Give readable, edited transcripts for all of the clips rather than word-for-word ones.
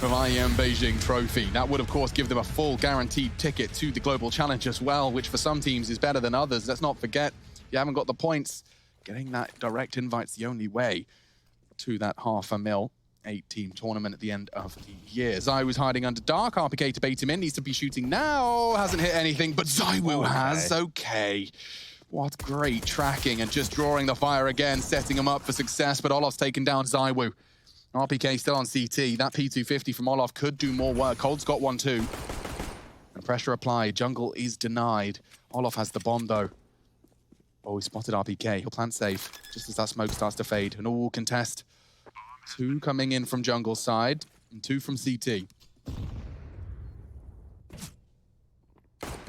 of IEM Beijing trophy. That would, of course, give them a full guaranteed ticket to the Global Challenge as well, which for some teams is better than others. Let's not forget, you haven't got the points. Getting that direct invite's the only way to that $500,000 8-team tournament at the end of the year. zywoo's hiding under dark. RPK to bait him in. Needs to be shooting now. Hasn't hit anything, but zywoo has. Okay. What great tracking and just drawing the fire again, setting him up for success, but Olof's taken down zywoo. RPK still on CT. That P250 from Olof could do more work. Cold's got one too. And pressure applied. Jungle is denied. Olof has the bomb though. Oh, he spotted RPK. He'll plant safe just as that smoke starts to fade. An all contest. 2 coming in from jungle side and 2 from CT.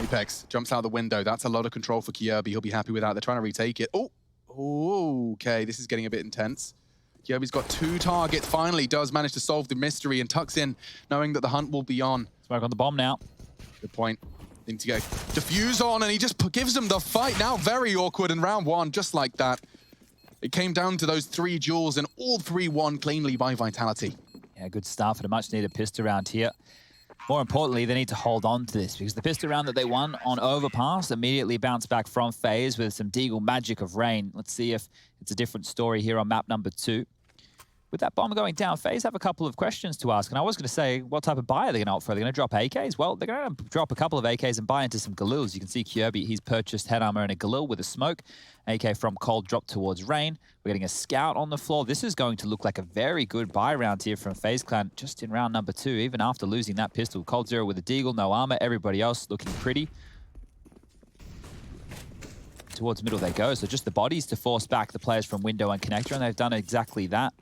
Apex jumps out the window. That's a lot of control for Kjaerbye. He'll be happy with that. They're trying to retake it. Oh, okay. This is getting a bit intense. Kjaerbye's got 2 targets. Finally does manage to solve the mystery and tucks in, knowing that the hunt will be on. Smoke on the bomb now. Good point. Need to go defuse on, and he just gives them the fight. Now very awkward in round 1, just like that. It came down to those 3 duels, and all 3 won cleanly by Vitality. Yeah, good start for the much-needed pistol round here. More importantly, they need to hold on to this, because the pistol round that they won on Overpass immediately bounced back from Faze with some Deagle magic of rain. Let's see if it's a different story here on map number 2. With that bomb going down, Faze have a couple of questions to ask. And I was going to say, what type of buy are they going to opt for? Are they going to drop AKs? Well, they're going to drop a couple of AKs and buy into some Galils. You can see Kjaerbye, he's purchased head armor and a Galil with a smoke. AK from Cold dropped towards Rain. We're getting a scout on the floor. This is going to look like a very good buy round here from Faze Clan just in round number 2, even after losing that pistol. coldzera with a Deagle, no armor. Everybody else looking pretty. Towards middle they go. So just the bodies to force back the players from window and connector, and they've done exactly that.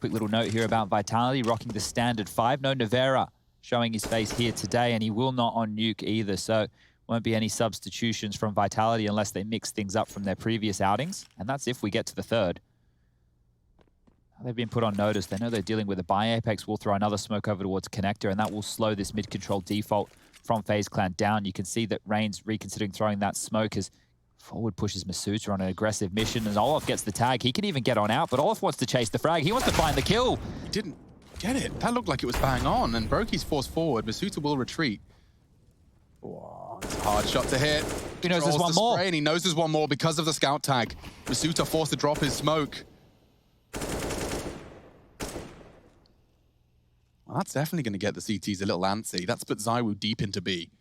Quick little note here about Vitality rocking the standard 5. No Navera showing his face here today, and he will not on Nuke either. So won't be any substitutions from Vitality unless they mix things up from their previous outings. And that's if we get to the 3rd. They've been put on notice. They know they're dealing with a buy. Apex will throw another smoke over towards connector, and that will slow this mid-control default from Faze Clan down. You can see that Rain's reconsidering throwing that smoke as forward pushes Masuta on an aggressive mission, and Olof gets the tag. He can even get on out, but Olof wants to chase the frag. He wants to find the kill. He didn't get it. That looked like it was bang on, and Brokey's forced forward. Masuta will retreat. Oh, it's a hard shot to hit. He knows there's one more. And he knows there's one more because of the scout tag. Masuta forced to drop his smoke. Well, that's definitely going to get the CTs a little antsy. That's put zywoo deep into B.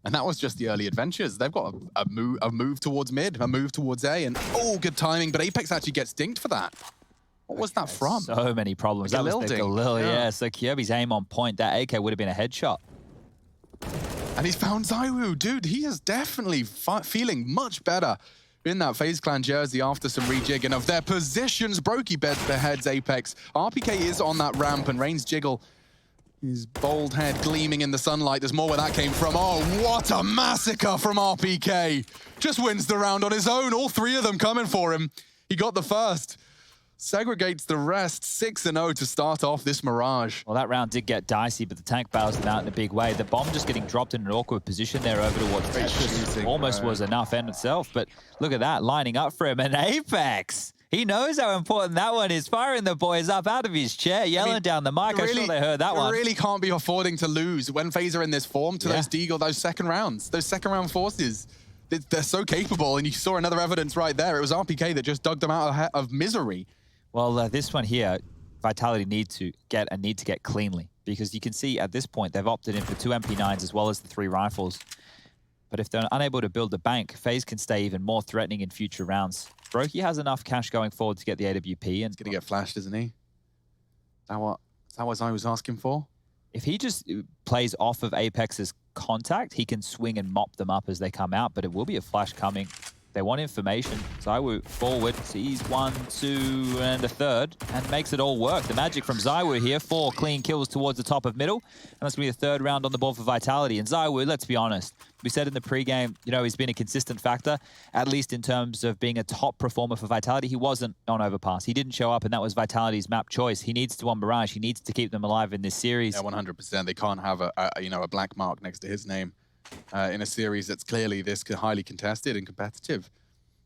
And that was just the early adventures. They've got a move towards mid, a move towards A, and oh, good timing. But Apex actually gets dinked for that. What was that from? So many problems. Like that was the Galil, yeah. So Kjaerbye's aim on point. That AK would have been a headshot. And he's found zywoo. Dude, he is definitely feeling much better in that Faze Clan jersey after some rejigging of their positions. Brokey beheads Apex. RPK is on that ramp, and Rain's jiggle. His bold head gleaming in the sunlight. There's more where that came from. Oh, what a massacre from RPK. Just wins the round on his own. All 3 of them coming for him. He got the first. Segregates the rest. 6-0 to start off this Mirage. Well, that round did get dicey, but the tank bails them out in a big way. The bomb just getting dropped in an awkward position there over towards Tetris. Almost was enough in itself, but look at that, lining up for him. And Apex, he knows how important that one is. Firing the boys up out of his chair, yelling down the mic. I'm sure they heard that one. You really can't be affording to lose when FaZe are in this form to those Deagle, those second rounds, those second round forces. They're so capable, and you saw another evidence right there. It was RPK that just dug them out of misery. Well, this one here, Vitality need to get cleanly, because you can see at this point they've opted in for 2 MP9s as well as the 3 rifles. But if they're unable to build a bank, FaZe can stay even more threatening in future rounds. Brokey has enough cash going forward to get the AWP. And he's going to get flashed, isn't he? Is that what I was asking for? If he just plays off of Apex's contact, he can swing and mop them up as they come out, but it will be a flash coming. They want information. zywoo forward, sees 1, 2, and a 3rd, and makes it all work. The magic from zywoo here, 4 clean kills towards the top of middle, and that's going to be the 3rd round on the board for Vitality. And zywoo, let's be honest, we said in the pregame, you know, he's been a consistent factor, at least in terms of being a top performer for Vitality. He wasn't on Overpass. He didn't show up, and that was Vitality's map choice. He needs to on Mirage. He needs to keep them alive in this series. Yeah, 100%. They can't have a black mark next to his name in a series that's clearly this highly contested and competitive.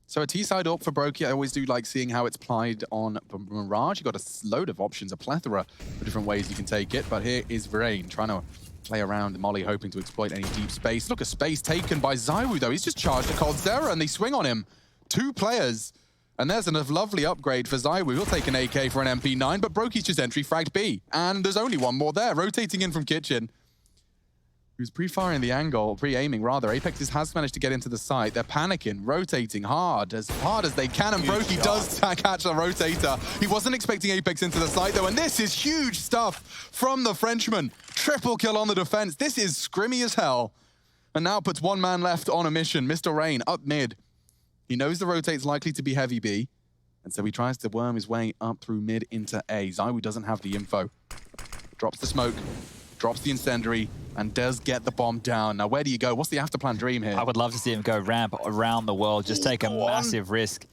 So a T-side up for Brokey. I always do like seeing how it's applied on Mirage. You've got a load of options, a plethora of different ways you can take it. But here is Vrain trying to play around Molly, hoping to exploit any deep space. Look at space taken by zywoo, though. He's just charged a coldzera, and they swing on him. 2 players. And there's a lovely upgrade for zywoo. He'll take an AK for an MP9, but Brokey's just entry fragged B. And there's only one more there, rotating in from kitchen. He was pre-firing the angle, pre-aiming rather. Apex has managed to get into the site. They're panicking, rotating hard as they can, and Brokey does catch the rotator. He wasn't expecting Apex into the site though, and this is huge stuff from the Frenchman. Triple kill on the defense. This is scrimmy as hell. And now puts 1 man left on a mission. Mr. Rain up mid. He knows the rotate's likely to be heavy B, and so he tries to worm his way up through mid into A. zywoo doesn't have the info. Drops the smoke, drops the incendiary, and does get the bomb down. Now, where do you go? What's the after-plan dream here? I would love to see him go ramp around the world, just take a massive risk.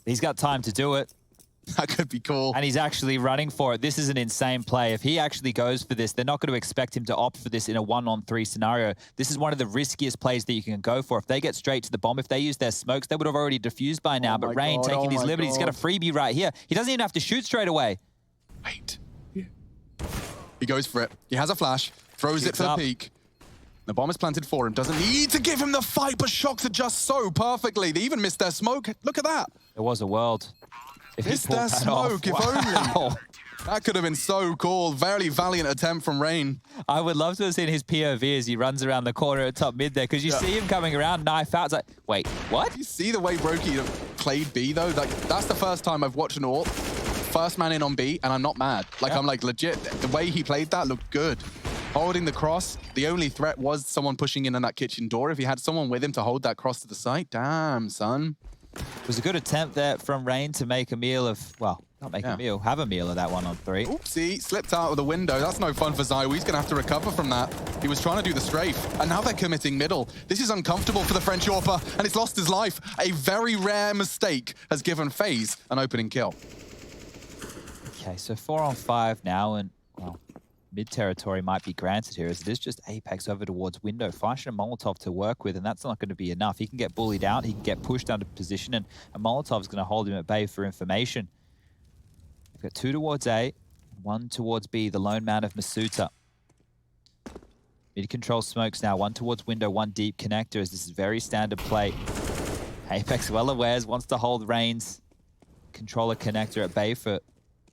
He's got time to do it. That could be cool. And he's actually running for it. This is an insane play. If he actually goes for this, they're not going to expect him to opt for this in a 1-on-3 scenario. This is one of the riskiest plays that you can go for. If they get straight to the bomb, if they use their smokes, they would have already defused by now. But Rain taking his liberty. He's got a freebie right here. He doesn't even have to shoot straight away. Wait. Yeah. He goes for it. He has a flash. Throws it for the peak. The bomb is planted for him. Doesn't need to give him the fight, but shocks adjust so perfectly. They even missed their smoke. Look at that. It was a world. Missed their smoke, if only. That could have been so cool. Very valiant attempt from Rain. I would love to have seen his POV as he runs around the corner at top mid there, because you see him coming around, knife out. It's like, wait, what? You see the way Brokey played B, though? Like, that's the first time I've watched an AWP. First man in on B, and I'm not mad. Like, I'm like, legit. The way he played that looked good. Holding the cross, the only threat was someone pushing in on that kitchen door. If he had someone with him to hold that cross to the site, damn, son. It was a good attempt there from Rain to make a meal of, well, not make a meal, have a meal of that 1-on-3. Oopsie, slipped out of the window. That's no fun for zywoo. He's going to have to recover from that. He was trying to do the strafe, and now they're committing middle. This is uncomfortable for the French AWPer, and it's lost his life. A very rare mistake has given Faze an opening kill. Okay, so 4-on-5 now, and, well, mid-territory might be granted here, as it is just Apex over towards window. Flashing a Molotov to work with, and that's not going to be enough. He can get bullied out, he can get pushed out of position, and a Molotov's going to hold him at bay for information. We've got 2 towards A, 1 towards B, the lone man of Masuta. Mid-control smokes now, 1 towards window, 1 deep connector, as this is very standard play. Apex well aware, wants to hold Rain's controller connector at bay for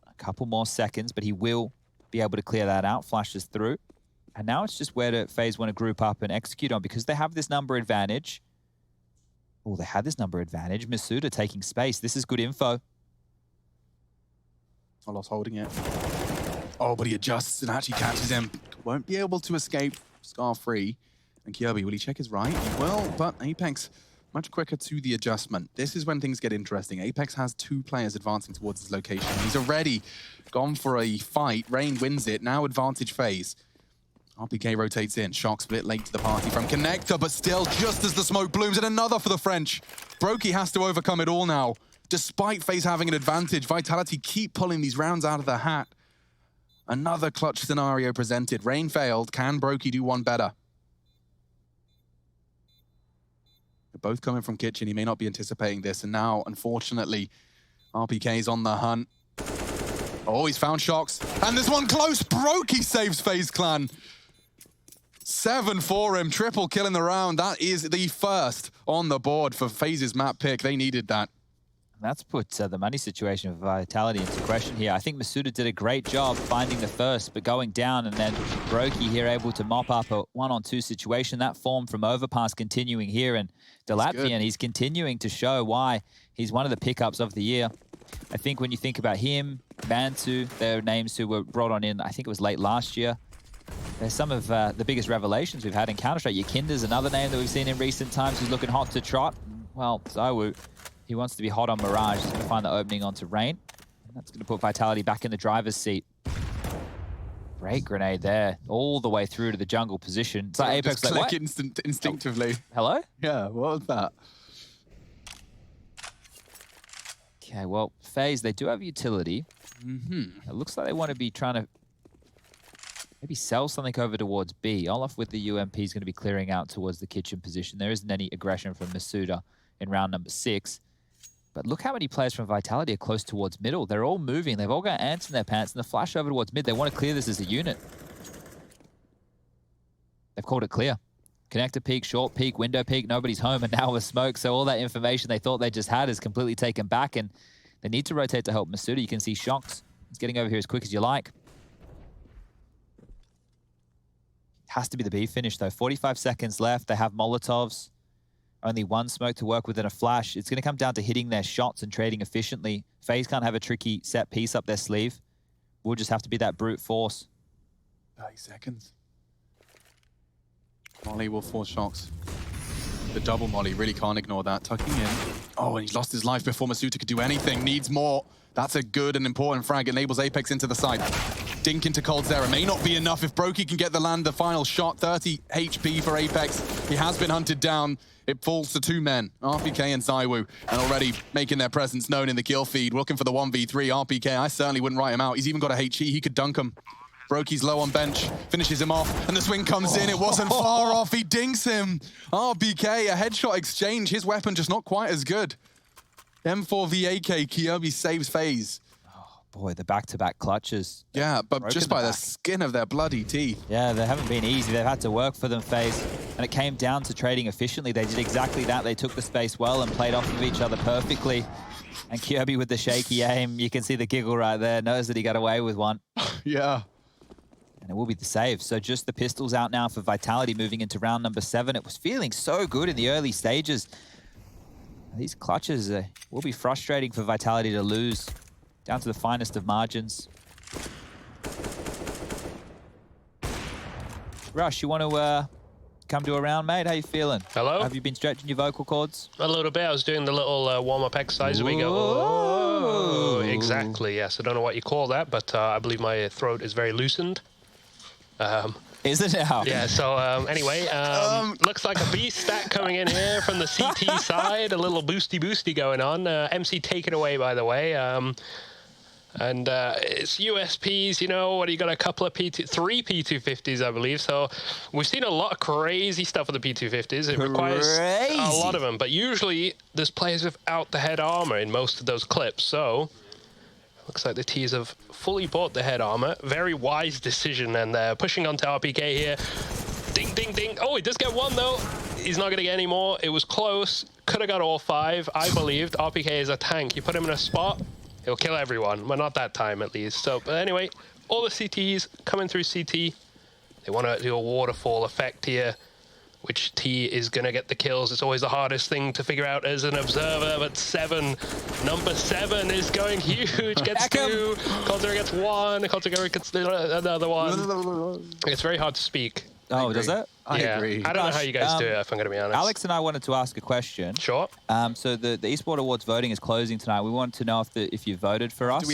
a couple more seconds, but he will be able to clear that out. Flashes through. And now it's just where do Faze want to group up and execute on, because they have this number advantage. Oh, they had this number advantage. Masuta taking space. This is good info. I lost holding it. Oh, but he adjusts and actually catches him. Won't be able to escape scar-free. And Kirby, will he check his right? He will, but Apex much quicker to the adjustment. This is when things get interesting. Apex has 2 players advancing towards his location. He's already gone for a fight. Rain wins it. Now advantage Faze. RPK rotates in. Shock split late to the party from Connector, but still just as the smoke blooms, and another for the French. Brokey has to overcome it all now. Despite Faze having an advantage, Vitality keep pulling these rounds out of the hat. Another clutch scenario presented. Rain failed. Can Brokey do one better? They're both coming from kitchen. He may not be anticipating this. And now, unfortunately, RPK's on the hunt. Oh, he's found shocks. And this one close. Brokey saves Faze Clan. 7 for him. Triple kill in the round. That is the first on the board for Faze's map pick. They needed that. That's put the money situation of Vitality into question here. I think Masuta did a great job finding the first, but going down, and then Brokey here able to mop up a 1-on-2 situation. That form from Overpass continuing here, and the Latvian, he's continuing to show why he's one of the pickups of the year. I think when you think about him, Bantu, they're names who were brought on in, I think it was late last year. They're some of the biggest revelations we've had in Counter-Strike. Yakinda's another name that we've seen in recent times who's looking hot to trot. Well, zywoo, he wants to be hot on Mirage. He's going to find the opening onto Rain. And that's going to put Vitality back in the driver's seat. Great grenade there, all the way through to the jungle position. So Apex just like, click instinctively. Hello? Yeah, what was that? Okay, well, Faze, they do have utility. It looks like they want to be trying to maybe sell something over towards B. Olaf with the UMP is going to be clearing out towards the kitchen position. There isn't any aggression from Masuta in round number 6. But look how many players from Vitality are close towards middle. They're all moving. They've all got ants in their pants, and the flash over towards mid. They want to clear this as a unit. They've called it clear. Connector peek, short peek, window peek, nobody's home, and now with smoke. So all that information they thought they just had is completely taken back, and they need to rotate to help Masuda. You can see Shocks. He's getting over here as quick as you like. Has to be the B finish, though. 45 seconds left. They have Molotovs. Only one smoke to work with in a flash. It's going to come down to hitting their shots and trading efficiently. FaZe can't have a tricky set piece up their sleeve. We'll just have to be that brute force. 30 seconds. Molly will force Shocks. The double Molly, really can't ignore that. Tucking in. Oh, and he's lost his life before Masuda could do anything. Needs more. That's a good and important frag. Enables Apex into the side. Dink into coldzera. May not be enough if Brokey can get the land. The final shot, 30 HP for Apex. He has been hunted down. It falls to two men, RPK and zywoo, and already making their presence known in the kill feed. Looking for the 1v3. RPK, I certainly wouldn't write him out. He's even got a HE. He could dunk him. Brokey's low on bench, finishes him off, and the swing comes in. It wasn't far off. He dinks him. RPK, a headshot exchange. His weapon just not quite as good. M4 v AK, Kyobi saves FaZe. Boy, the back-to-back clutches. Yeah, but just by the skin of their bloody teeth. Yeah, they haven't been easy. They've had to work for them, FaZe. And it came down to trading efficiently. They did exactly that. They took the space well and played off of each other perfectly. And Kyobi with the shaky aim, you can see the giggle right there, knows that he got away with one. Yeah. And it will be the save. So just the pistols out now for Vitality moving into round number 7. It was feeling so good in the early stages. And these clutches will be frustrating for Vitality to lose. Down to the finest of margins. Rush, you want to come to a round, mate? How you feeling? Hello? Have you been stretching your vocal cords? A little bit. I was doing the little warm-up exercise. We go, oh, exactly, yes. I don't know what you call that, but I believe my throat is very loosened. Is it now? Yeah, so anyway, looks like a beast stack coming in here from the CT side. A little boosty going on. MC taken away, by the way. And it's USPs, you know, what, you got a couple of three P250s, I believe. So we've seen a lot of crazy stuff with the P250s. It requires a lot of them. But usually there's players without the head armor in most of those clips. So looks like the T's have fully bought the head armor. Very wise decision. And they're pushing onto RPK here. Ding, ding, ding. Oh, he does get one, though. He's not going to get any more. It was close. Could have got all 5, I believed. RPK is a tank. You put him in a spot, he'll kill everyone. Well, not that time, at least. So, but anyway, all the CTs coming through CT. They want to do a waterfall effect here. Which T is going to get the kills? It's always the hardest thing to figure out as an observer, but 7. Number 7 is going huge. Gets 2. coldzera gets 1. coldzera gets another 1. It's very hard to speak. Oh, does it? I agree. I don't know how you guys do it, if I'm going to be honest. Alex and I wanted to ask a question. Sure. So the eSport Awards voting is closing tonight. We wanted to know if you voted for us. Do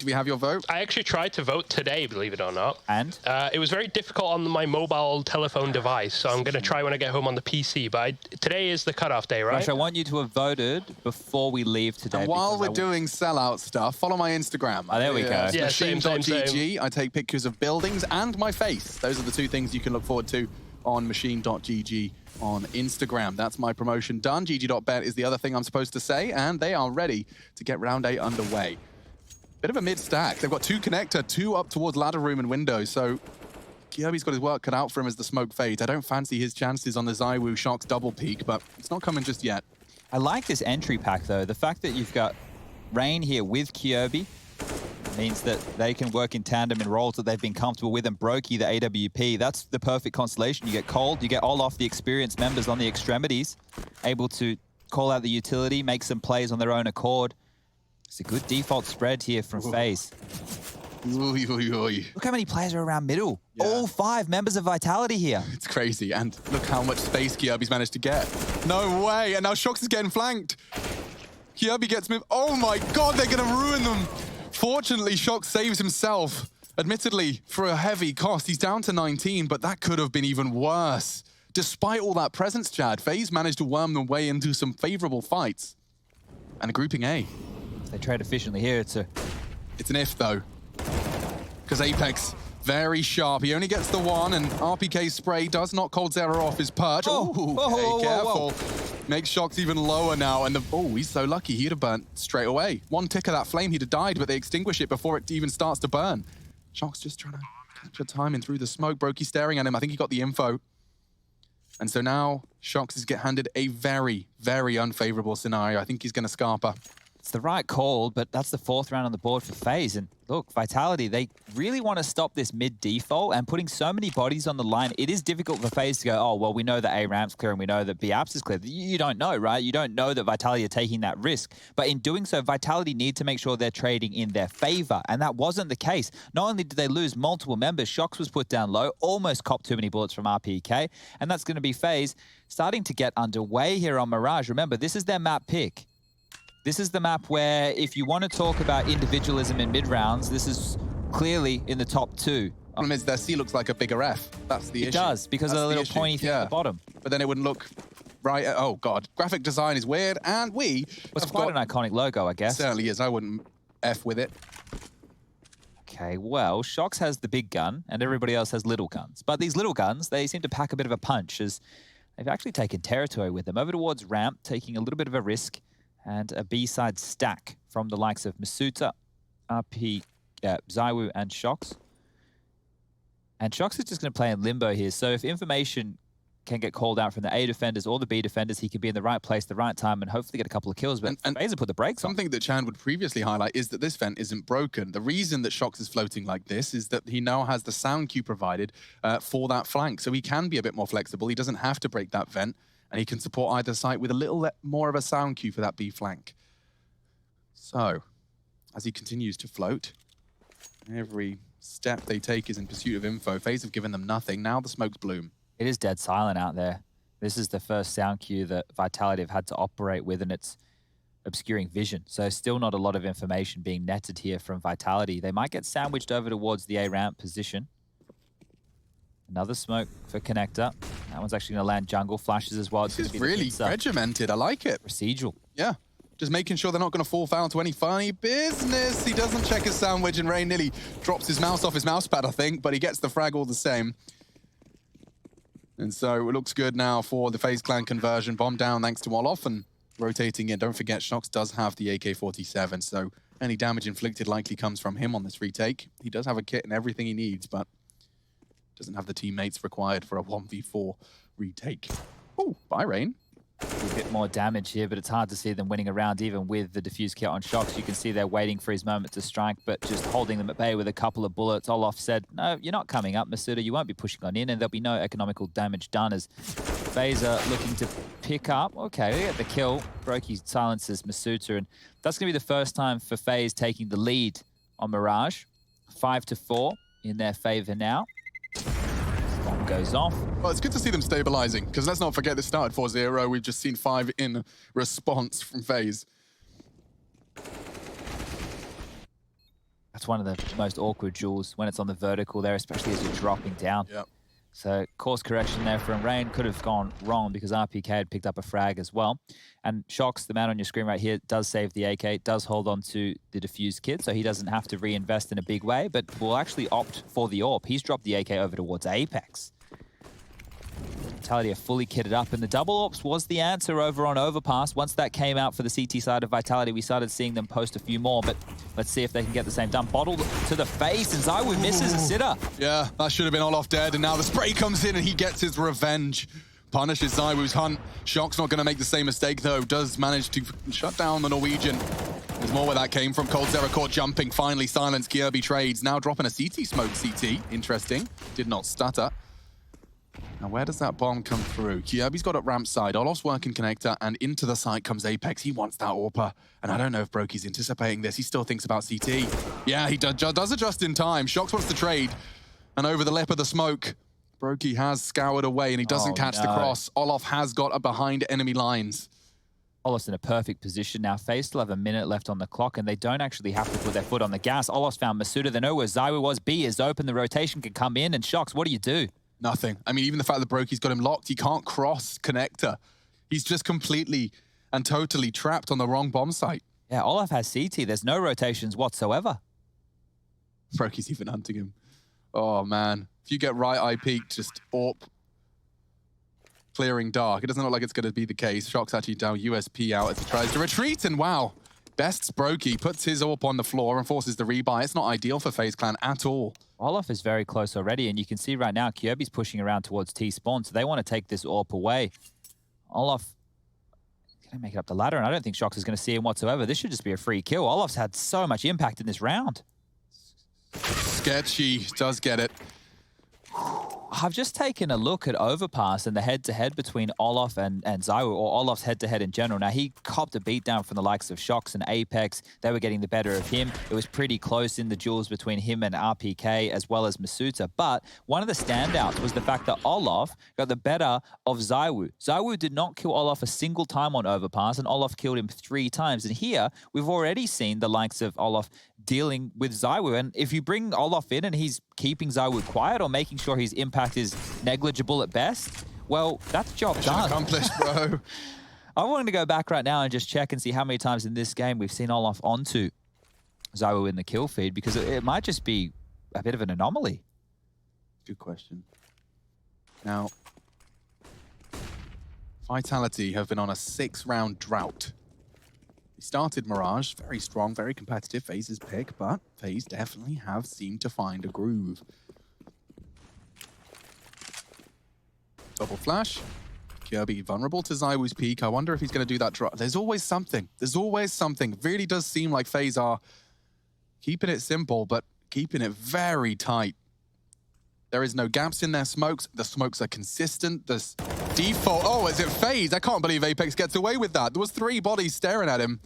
we have your vote? I actually tried to vote today, believe it or not. And? It was very difficult on my mobile telephone device, so I'm going to try when I get home on the PC. But today is the cutoff day, right? Rush, I want you to have voted before we leave today. And while we're doing sellout stuff, follow my Instagram. Oh, there we go. Yeah, machine.gg. I take pictures of buildings and my face. Those are the 2 things you can look forward to on machine.gg on Instagram. That's my promotion done. GG.bet is the other thing I'm supposed to say, and they are ready to get round 8 underway. Bit of a mid-stack. They've got 2 connector, 2 up towards ladder room and window, so Kyobi's got his work cut out for him as the smoke fades. I don't fancy his chances on the zywoo Shocks double peak, but it's not coming just yet. I like this entry pack, though. The fact that you've got Rain here with Kyobi means that they can work in tandem in roles that they've been comfortable with, and Brokey, the AWP, that's the perfect constellation. You get Cold, you get Olaf, the experienced members on the extremities, able to call out the utility, make some plays on their own accord. It's a good default spread here from FaZe. Look how many players are around middle. Yeah. All 5 members of Vitality here. It's crazy, and look how much space Kyobi's managed to get. No way, and now Shocks is getting flanked. Kyobi gets moved. Oh my God, they're gonna ruin them. Fortunately, Shocks saves himself. Admittedly, for a heavy cost, he's down to 19, but that could have been even worse. Despite all that presence, Chad, FaZe managed to worm their way into some favorable fights. And a grouping A. They trade efficiently here. It's an if, though. Because Apex Very sharp. He only gets the one, and RPK spray does knock coldzera off his perch. Okay, careful. Makes Shox even lower now, and he's so lucky. He'd have burnt straight away. One tick of that flame, he'd have died, but they extinguish it before it even starts to burn. Shox just trying to capture timing through the smoke. Brokey staring at him. I think he got the info. And so now Shox is get handed a very, very unfavorable scenario. I think he's going to Scarpa. It's the right call, but that's the 4th round on the board for FaZe. And look, Vitality, they really want to stop this mid-default, and putting so many bodies on the line, it is difficult for FaZe to go, oh, well, we know that A ramp's clear and we know that B apps is clear. You don't know, right? You don't know that Vitality are taking that risk. But in doing so, Vitality need to make sure they're trading in their favor, and that wasn't the case. Not only did they lose multiple members, Shox was put down low, almost copped too many bullets from RPK, and that's going to be FaZe starting to get underway here on Mirage. Remember, this is their map pick. This is the map where, if you want to talk about individualism in mid-rounds, this is clearly in the top 2. Problem is their C looks like a bigger F. That's the issue. It does, because of the little pointy thing at the bottom. But then it wouldn't look right. Oh, God. Graphic design is weird, and it's quite an iconic logo, I guess. It certainly is. I wouldn't F with it. Okay, well, Shox has the big gun, and everybody else has little guns. But these little guns, they seem to pack a bit of a punch, as they've actually taken territory with them. Over towards ramp, taking a little bit of a risk. And a B-side stack from the likes of Masuta, RP, zywoo, and Shox. And Shox is just going to play in limbo here. So if information can get called out from the A defenders or the B defenders, he can be in the right place, the right time, and hopefully get a couple of kills. But FaZe put the brakes on. Something that Chan would previously highlight is that this vent isn't broken. The reason that Shox is floating like this is that he now has the sound cue provided for that flank. So he can be a bit more flexible. He doesn't have to break that vent. And he can support either site with a little more of a sound cue for that B flank. So, as he continues to float, every step they take is in pursuit of info. FaZe have given them nothing. Now the smokes bloom. It is dead silent out there. This is the first sound cue that Vitality have had to operate with, and it's obscuring vision. So still not a lot of information being netted here from Vitality. They might get sandwiched over towards the A ramp position. Another smoke for Connector. That one's actually going to land jungle. Flashes as well. This is really regimented. I like it. Procedural. Yeah. Just making sure they're not going to fall foul to any funny business. He doesn't check his sandwich, and Rain nearly drops his mouse off his mouse pad, I think, but he gets the frag all the same. And so it looks good now for the Faze Clan conversion. Bomb down thanks to Olof and rotating in. Don't forget, Shox does have the AK-47, so any damage inflicted likely comes from him on this retake. He does have a kit and everything he needs, but doesn't have the teammates required for a 1v4 retake. Oh, bye, Rain. A bit more damage here, but it's hard to see them winning a round even with the defuse kit on Shox. You can see they're waiting for his moment to strike, but just holding them at bay with a couple of bullets. Olof said, no, you're not coming up, Masuda. You won't be pushing on in, and there'll be no economical damage done as FaZe are looking to pick up. Okay, they get the kill. Brokey silences Masuda, and that's going to be the first time for FaZe taking the lead on Mirage. 5-4 in their favor now. Bomb goes off. Well, it's good to see them stabilizing, because let's not forget this started 4-0. We've just seen 5 in response from FaZe. That's one of the most awkward duels when it's on the vertical there, especially as you're dropping down. Yep. So course correction there from Rain could have gone wrong because RPK had picked up a frag as well. And Shox, the man on your screen right here, does save the AK, does hold on to the defuse kit, so he doesn't have to reinvest in a big way, but will actually opt for the AWP. He's dropped the AK over towards Apex. Vitality are fully kitted up, and the double AWPs was the answer over on Overpass. Once that came out for the CT side of Vitality, we started seeing them post a few more, but let's see if they can get the same done. Bottled to the face, and zywoo misses a sitter. Yeah, that should have been Olof dead, and now the spray comes in and he gets his revenge. Punishes zywoo's hunt. Shock's not going to make the same mistake, though. Does manage to shut down the Norwegian. There's more where that came from. coldzera caught jumping. Finally silenced Kjaerbye trades. Now dropping a CT smoke CT. Interesting. Did not stutter. Now, where does that bomb come through? Kjaerbye's got it ramp side. Olof's working connector, and into the site comes Apex. He wants that AWPer, and I don't know if Brokey's anticipating this. He still thinks about CT. Yeah, he does adjust in time. Shox wants to trade, and over the lip of the smoke, Brokey has scoured away, and he doesn't catch the cross. Olof has got a behind enemy lines. Olof's in a perfect position now. FaZe still have a minute left on the clock, and they don't actually have to put their foot on the gas. Olof's found Masuda. They know where zywoo was. B is open. The rotation can come in, and Shox, what do you do? Nothing. I mean, even the fact that Brokey's got him locked, he can't cross connector. He's just completely and totally trapped on the wrong bomb site. Yeah, Olof has CT. There's no rotations whatsoever. Brokey's even hunting him. Oh, man. If you get right eye peek, just AWP clearing dark. It doesn't look like it's going to be the case. Shock's actually down USP out as he tries to retreat, and wow. Best Brokey puts his AWP on the floor and forces the rebuy. It's not ideal for Faze Clan at all. Olaf is very close already, and you can see right now Kyobi's pushing around towards T-spawn, so they want to take this AWP away. Olaf is going to make it up the ladder, and I don't think Shox is going to see him whatsoever. This should just be a free kill. Olaf's had so much impact in this round. Sketchy does get it. I've just taken a look at Overpass and the head-to-head between Olaf and zywoo, or Olaf's head-to-head in general. Now, he copped a beatdown from the likes of Shox and Apex. They were getting the better of him. It was pretty close in the duels between him and RPK, as well as Masuta. But one of the standouts was the fact that Olaf got the better of zywoo. Zywoo did not kill Olaf a single time on Overpass, and Olaf killed him 3 times. And here, we've already seen the likes of Olaf dealing with zywoo. And if you bring Olaf in and he's keeping zywoo quiet or making sure his impact is negligible at best, well, that's job done. Accomplished, bro. I wanted to go back right now and just check and see how many times in this game we've seen Olaf onto zywoo in the kill feed, because it might just be a bit of an anomaly. Good question. Now, Vitality have been on a 6-round drought. He started Mirage, very strong, very competitive, Faze's pick, but Faze definitely have seemed to find a groove. Double flash. Kirby vulnerable to zywoo's peak. I wonder if he's going to do that drop. There's always something. There's always something. It really does seem like Faze are keeping it simple, but keeping it very tight. There is no gaps in their smokes. The smokes are consistent. The default... Oh, is it Faze? I can't believe Apex gets away with that. There was 3 bodies staring at him.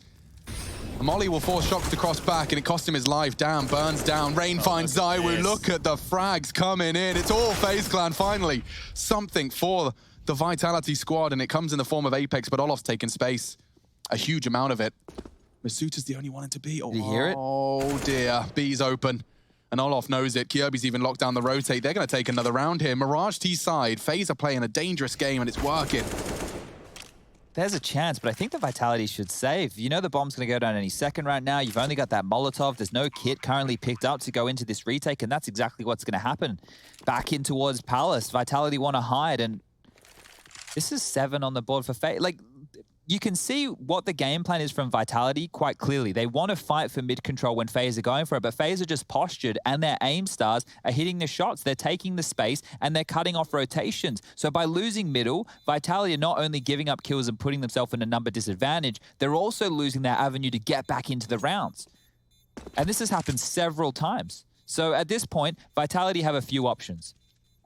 Molly will force Shox to cross back, and it cost him his life. Down, burns down. Rain finds zywoo. Look at the frags coming in. It's all Faze Clan, finally. Something for the Vitality squad, and it comes in the form of Apex, but Olaf's taken space. A huge amount of it. Masuta's the only one to be. Did you hear it? Oh, dear. B's open. And Olaf knows it. Kirby's even locked down the rotate. They're going to take another round here. Mirage T-side. Faze are playing a dangerous game, and it's working. There's a chance, but I think the Vitality should save. You know the bomb's going to go down any second right now. You've only got that Molotov. There's no kit currently picked up to go into this retake, and that's exactly what's going to happen. Back in towards Palace. Vitality want to hide, and this is 7 on the board for Faze. Like, you can see what the game plan is from Vitality quite clearly. They want to fight for mid-control when Faze are going for it, but Faze are just postured, and their aim stars are hitting the shots. They're taking the space, and they're cutting off rotations. So by losing middle, Vitality are not only giving up kills and putting themselves in a number disadvantage, they're also losing their avenue to get back into the rounds. And this has happened several times. So at this point, Vitality have a few options.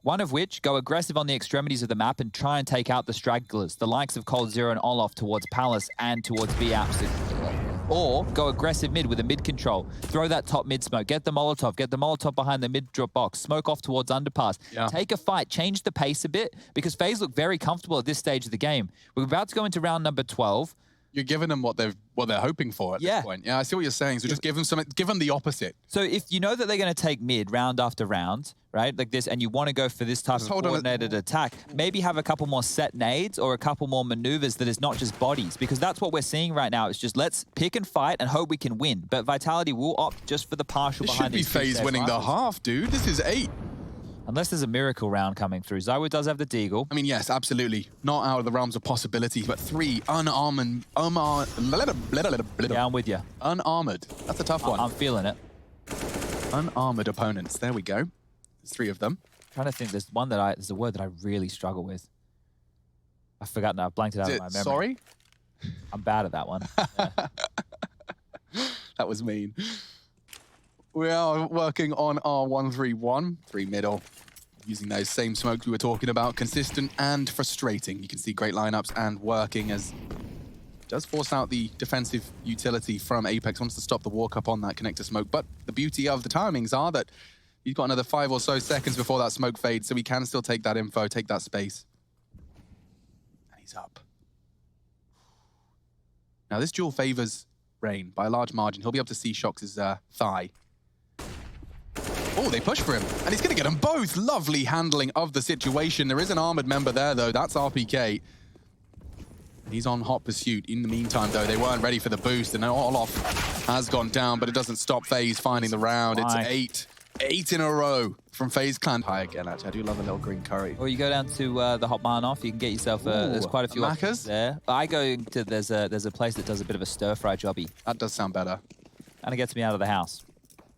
One of which, go aggressive on the extremities of the map and try and take out the stragglers, the likes of coldzera and Olaf towards Palace and towards B-Apps. Or go aggressive mid with a mid control. Throw that top mid smoke. Get the Molotov behind the mid drop box. Smoke off towards underpass. Yeah. Take a fight. Change the pace a bit, because Faze look very comfortable at this stage of the game. We're about to go into round number 12. You're giving them what they're hoping for at this point. Yeah, I see what you're saying. So just give them something, give them the opposite. So if you know that they're going to take mid round after round, right, like this, and you want to go for this type of coordinated attack, maybe have a couple more set nades or a couple more maneuvers that is not just bodies, because that's what we're seeing right now. It's just let's pick and fight and hope we can win. But Vitality will opt just for the partial behind these. This should be Faze winning the half, dude. This is 8. Unless there's a miracle round coming through. zywoo does have the deagle. I mean, yes, absolutely. Not out of the realms of possibility, but 3 unarmed... Yeah, I'm with you. Unarmored. That's a tough one. I'm feeling it. Unarmored opponents. There we go. There's 3 of them. I'm trying to think. There's one that there's a word that I really struggle with. I've forgotten. I've blanked it out of my memory. Sorry? I'm bad at that one. Yeah. That was mean. We are working on our 1-3-1, 3 middle, using those same smokes we were talking about, consistent and frustrating. You can see great lineups and working as does force out the defensive utility from Apex, wants to stop the walk up on that connector smoke. But the beauty of the timings are that he's got another 5 or so seconds before that smoke fades, so he can still take that info, take that space. And he's up. Now this duel favors Rain by a large margin. He'll be able to see Shox's thigh. Oh, they push for him, and he's going to get them both. Lovely handling of the situation. There is an armored member there, though. That's RPK. He's on hot pursuit. In the meantime, though, they weren't ready for the boost, and Olaf has gone down, but it doesn't stop Faze finding the round. It's 8. 8 in a row from Faze Clan. Hi again, actually. I do love a little green curry. Or you go down to the Hot Mile Off, you can get yourself, there's quite a few options there. But I go to, there's a place that does a bit of a stir-fry jobby. That does sound better. And it gets me out of the house.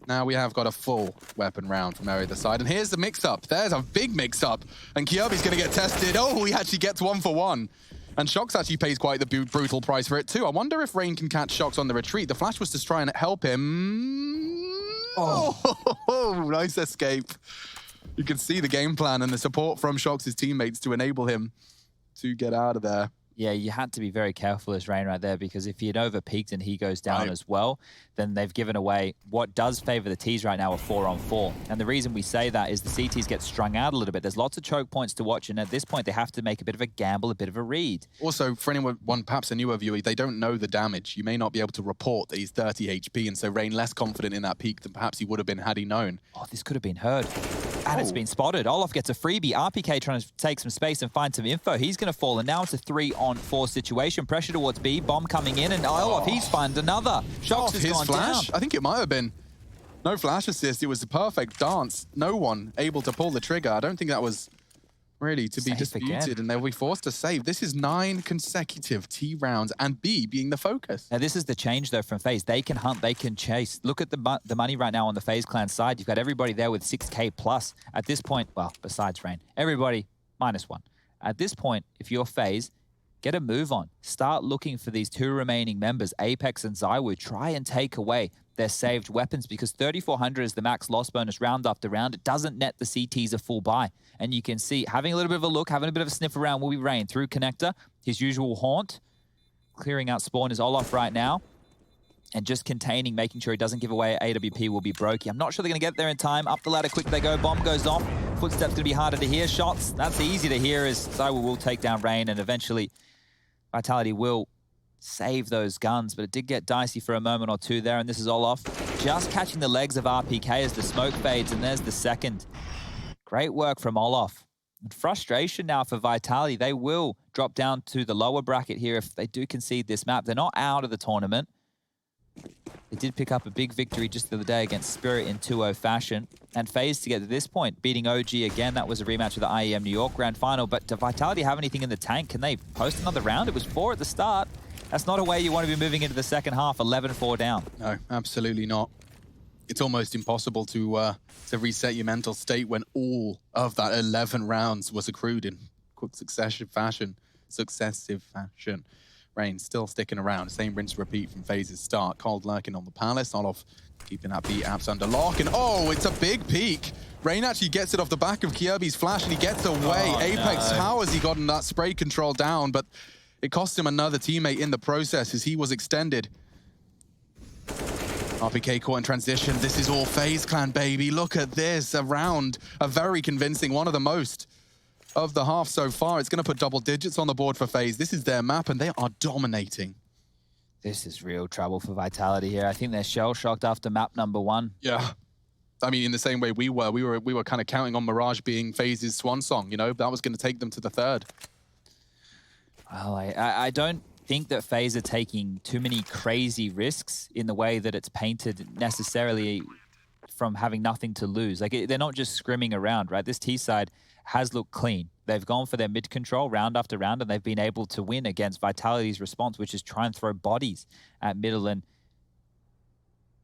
Now we have got a full weapon round from either side. And here's the mix-up. There's a big mix-up. And Kyobi's going to get tested. Oh, he actually gets 1 for 1. And Shox actually pays quite the brutal price for it too. I wonder if Rain can catch Shox on the retreat. The flash was to try and help him. Oh, nice escape. You can see the game plan and the support from Shox's teammates to enable him to get out of there. Yeah, you had to be very careful as Rain right there, because if he had over-peaked and he goes down as well, then they've given away what does favor the Ts right now, a 4-on-4. And the reason we say that is the CTs get strung out a little bit. There's lots of choke points to watch, and at this point, they have to make a bit of a gamble, a bit of a read. Also, for anyone, perhaps a newer viewer, they don't know the damage. You may not be able to report that he's 30 HP, and so Rain less confident in that peak than perhaps he would have been had he known. Oh, this could have been heard. And it's been spotted. Olaf gets a freebie. RPK trying to take some space and find some info. He's going to fall, and now it's a 3-on-4 situation. Pressure towards B. Bomb coming in, and Olaf, he's found another. Shox has gone flash down. I think it might have been no flash assist. It was the perfect dance. No one able to pull the trigger. I don't think that was really to be disputed, and they'll be forced to save. This is 9 consecutive T rounds, and B being the focus. Now, this is the change, though, from FaZe. They can hunt, they can chase. Look at the money right now on the FaZe Clan side. You've got everybody there with 6K plus. At this point, well, besides Rain, everybody -1. At this point, if you're FaZe, get a move on. Start looking for these 2 remaining members, Apex and zywoo. Try and take away their saved weapons, because 3,400 is the max loss bonus round after round. It doesn't net the CTs a full buy. And you can see, having a little bit of a look, having a bit of a sniff around will be Rain through connector, his usual haunt. Clearing out spawn is Olaf right now. And just containing, making sure he doesn't give away AWP will be Brokey. I'm not sure they're going to get there in time. Up the ladder quick they go. Bomb goes off. Footsteps going to be harder to hear. Shots, that's easy to hear, as zywoo will take down Rain, and eventually Vitality will save those guns, but it did get dicey for a moment or two there, and this is Olaf just catching the legs of RPK as the smoke fades, and there's the second. Great work from Olaf. And frustration now for Vitality. They will drop down to the lower bracket here if they do concede this map. They're not out of the tournament. They did pick up a big victory just the other day against Spirit in 2-0 fashion. And FaZe to get to this point, beating OG again. That was a rematch of the IEM New York Grand Final. But do Vitality have anything in the tank? Can they post another round? It was 4 at the start. That's not a way you want to be moving into the second half, 11-4 down. No, absolutely not. It's almost impossible to reset your mental state when all of that 11 rounds was accrued in quick successive fashion. Rain still sticking around. Same rinse repeat from FaZe's start. Cold lurking on the Palace. Olaf keeping that B apps under lock. And oh, it's a big peak. Rain actually gets it off the back of Kyobi's flash, and he gets away. Apex, how has he gotten that spray control down? But it cost him another teammate in the process as he was extended. RPK caught in transition. This is all FaZe Clan, baby. Look at this. A round, a very convincing, one of the most of the half so far. It's going to put double digits on the board for FaZe. This is their map, and they are dominating. This is real trouble for Vitality here. I think they're shell-shocked after map number 1. Yeah. I mean, in the same way we were kind of counting on Mirage being FaZe's swan song, you know? That was going to take them to the 3rd. Well, I don't think that FaZe are taking too many crazy risks in the way that it's painted necessarily from having nothing to lose. Like, they're not just scrimming around, right? This T side has looked clean. They've gone for their mid control round after round, and they've been able to win against Vitality's response, which is try and throw bodies at middle and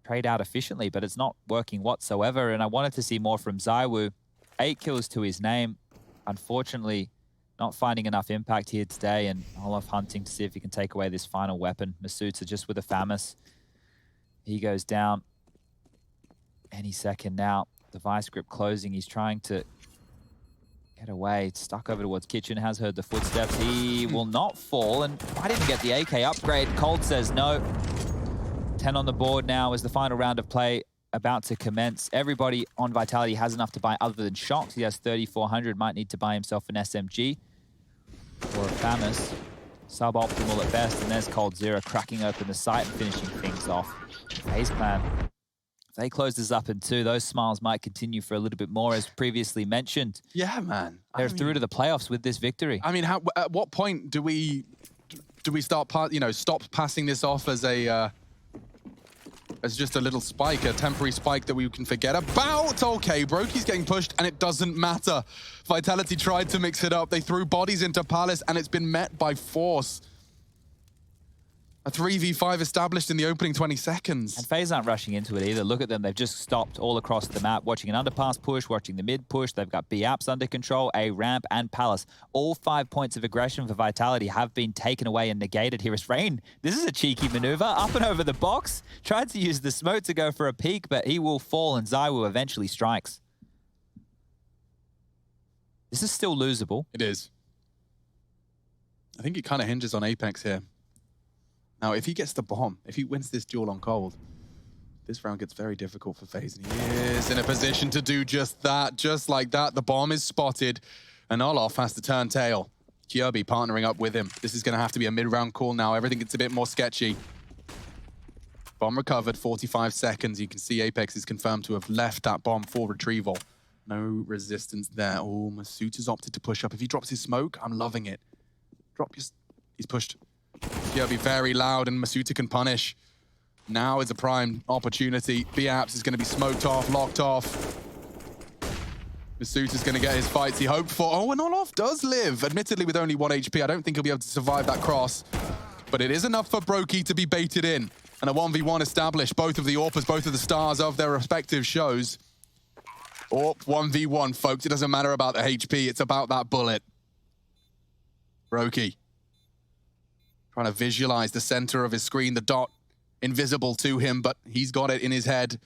trade out efficiently, but it's not working whatsoever. And I wanted to see more from zywoo. 8 kills to his name. Unfortunately, not finding enough impact here today, and Olaf hunting to see if he can take away this final weapon. Masutsa just with a FAMAS. He goes down any second now. The vice grip closing. He's trying to get away. It's stuck over towards kitchen. Has heard the footsteps. He will not fall, and I didn't get the AK upgrade. Cold says no. 10 on the board now as the final round of play about to commence. Everybody on Vitality has enough to buy other than Shox. He has 3,400. Might need to buy himself an SMG or a FAMAS. Suboptimal at best. And there's coldzera cracking open the site and finishing things off. Faze Clan, if they close this up in 2, those smiles might continue for a little bit more, as previously mentioned. Yeah, man. They're through to the playoffs with this victory. I mean, at what point do we start, stop passing this off as a as just a little spike, a temporary spike that we can forget about. Okay, Brokey's getting pushed, and it doesn't matter. Vitality tried to mix it up. They threw bodies into Palace, and it's been met by force. A 3v5 established in the opening 20 seconds. And FaZe aren't rushing into it either. Look at them. They've just stopped all across the map, watching an underpass push, watching the mid push. They've got B apps under control, A ramp, and Palace. All 5 points of aggression for Vitality have been taken away and negated here. As Rain, this is a cheeky maneuver. Up and over the box. Tried to use the smoke to go for a peek, but he will fall, and zywoo eventually strikes. This is still losable. It is. I think it kind of hinges on Apex here. Now, if he gets the bomb, if he wins this duel on cold, this round gets very difficult for FaZe. And he is in a position to do just that, just like that. The bomb is spotted, and Olof has to turn tail. Kirby partnering up with him. This is going to have to be a mid-round call now. Everything gets a bit more sketchy. Bomb recovered, 45 seconds. You can see Apex is confirmed to have left that bomb for retrieval. No resistance there. Oh, Masuta's opted to push up. If he drops his smoke, I'm loving it. He's pushed. Kirby very loud, and Masuta can punish. Now is a prime opportunity. B-Apps is going to be smoked off, locked off. Masuta's going to get his fights he hoped for. Oh, and Olof does live, admittedly with only 1 HP. I don't think he'll be able to survive that cross. But it is enough for Brokey to be baited in. And a 1v1 established. Both of the AWPers, both of the stars of their respective shows. AWP 1v1, folks. It doesn't matter about the HP. It's about that bullet. Brokey trying to visualize the center of his screen, the dot invisible to him, but he's got it in his head.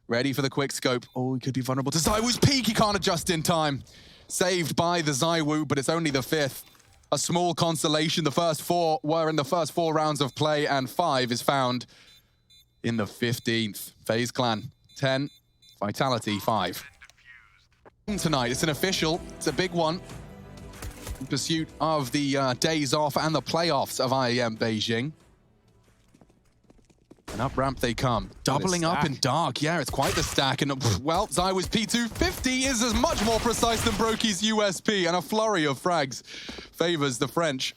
Ready for the quick scope. Oh, he could be vulnerable to zywoo's peak. He can't adjust in time. Saved by the zywoo, but it's only the 5th. A small consolation. The first 4 were in the first 4 rounds of play, and 5 is found in the 15th. Faze Clan 10, Vitality 5. Tonight, it's an official. It's a big one. In pursuit of the days off and the playoffs of IEM Beijing. And up ramp they come. Doubling up in dark. Yeah, it's quite the stack. And, well, zywoo's P250 is as much more precise than Brokey's USP. And a flurry of frags favors the French.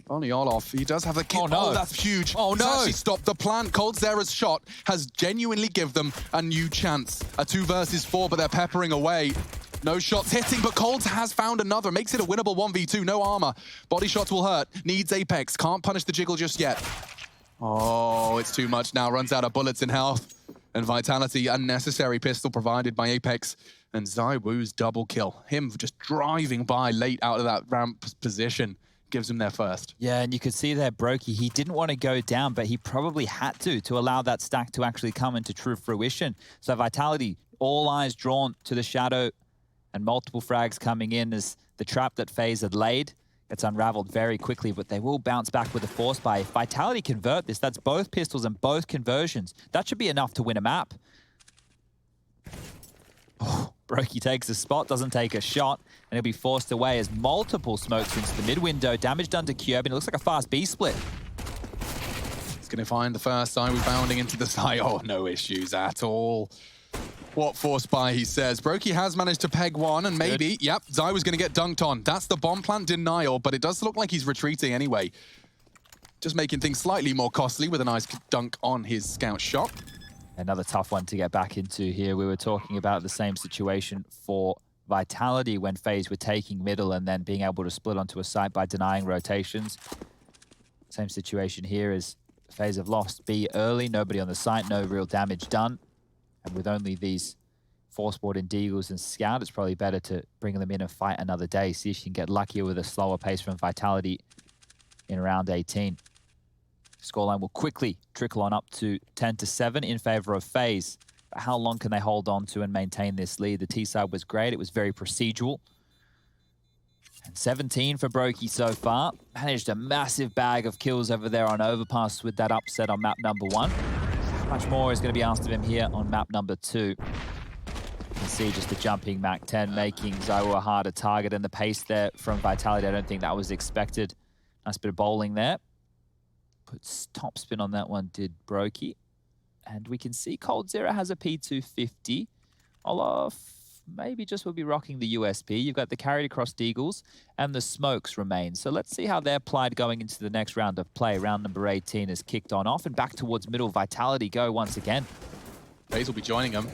Only Olof. He does have the kill. Oh, no. Oh, that's huge. Oh, no. He's actually stopped the plan. coldzera's shot has genuinely given them a new chance. A 2 versus 4, but they're peppering away. No shots hitting, but Colds has found another. Makes it a winnable 1v2. No armor. Body shots will hurt. Needs Apex. Can't punish the jiggle just yet. Oh, it's too much now. Runs out of bullets in health. And Vitality, unnecessary pistol provided by Apex. And zywoo's double kill. Him just driving by late out of that ramp position gives him their first. Yeah, and you could see there, Brokey, he didn't want to go down, but he probably had to allow that stack to actually come into true fruition. So Vitality, all eyes drawn to the shadow, and multiple frags coming in as the trap that FaZe had laid gets unraveled very quickly, but they will bounce back with a force buy. If Vitality convert this, that's both pistols and both conversions. That should be enough to win a map. Oh, Brokey takes a spot, doesn't take a shot, and he'll be forced away as multiple smokes into the mid-window. Damage done to Kirby, and it looks like a fast B split. He's going to find the first zywoo bounding into the side. Oh, no issues at all. What force buy, he says. Brokey has managed to peg one, and maybe, yep, zywoo's going to get dunked on. That's the bomb plant denial, but it does look like he's retreating anyway. Just making things slightly more costly with a nice dunk on his scout shot. Another tough one to get back into here. We were talking about the same situation for Vitality when FaZe were taking middle and then being able to split onto a site by denying rotations. Same situation here as FaZe have lost B early, nobody on the site, no real damage done. And with only these force-board and Deagles and Scout, it's probably better to bring them in and fight another day. See if you can get luckier with a slower pace from Vitality in round 18. Scoreline will quickly trickle on up to 10-7 in favor of FaZe. But how long can they hold on to and maintain this lead? The T side was great. It was very procedural. And 17 for Brokey so far. Managed a massive bag of kills over there on Overpass with that upset on map number 1. Much more is going to be asked of him here on map number 2. You can see just the jumping Mac 10 making zywoo a harder target, and the pace there from Vitality, I don't think that was expected. Nice bit of bowling there. Puts top spin on that one, did Brokey. And we can see coldzera has a P250. Olof maybe just will be rocking the USP. You've got the carried across Deagles, and the smokes remain. So let's see how they're applied going into the next round of play. Round number 18 is kicked on off, and back towards middle. Vitality go once again. Faze will be joining him.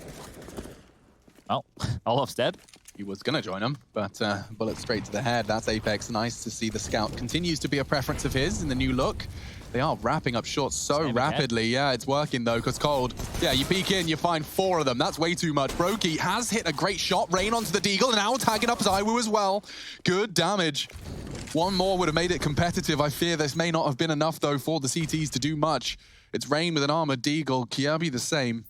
Oh, Olof's dead. He was going to join him, but bullet straight to the head. That's Apex. Nice to see the scout continues to be a preference of his in the new look. They are wrapping up shots so rapidly. Yeah, it's working though, because Cold, yeah, you peek in, you find 4 of them. That's way too much. Brokey has hit a great shot. Rain onto the Deagle, and now tagging up zywoo as well. Good damage. One more would have made it competitive. I fear this may not have been enough though for the CTs to do much. It's Rain with an armored Deagle. Kjaerbye the same.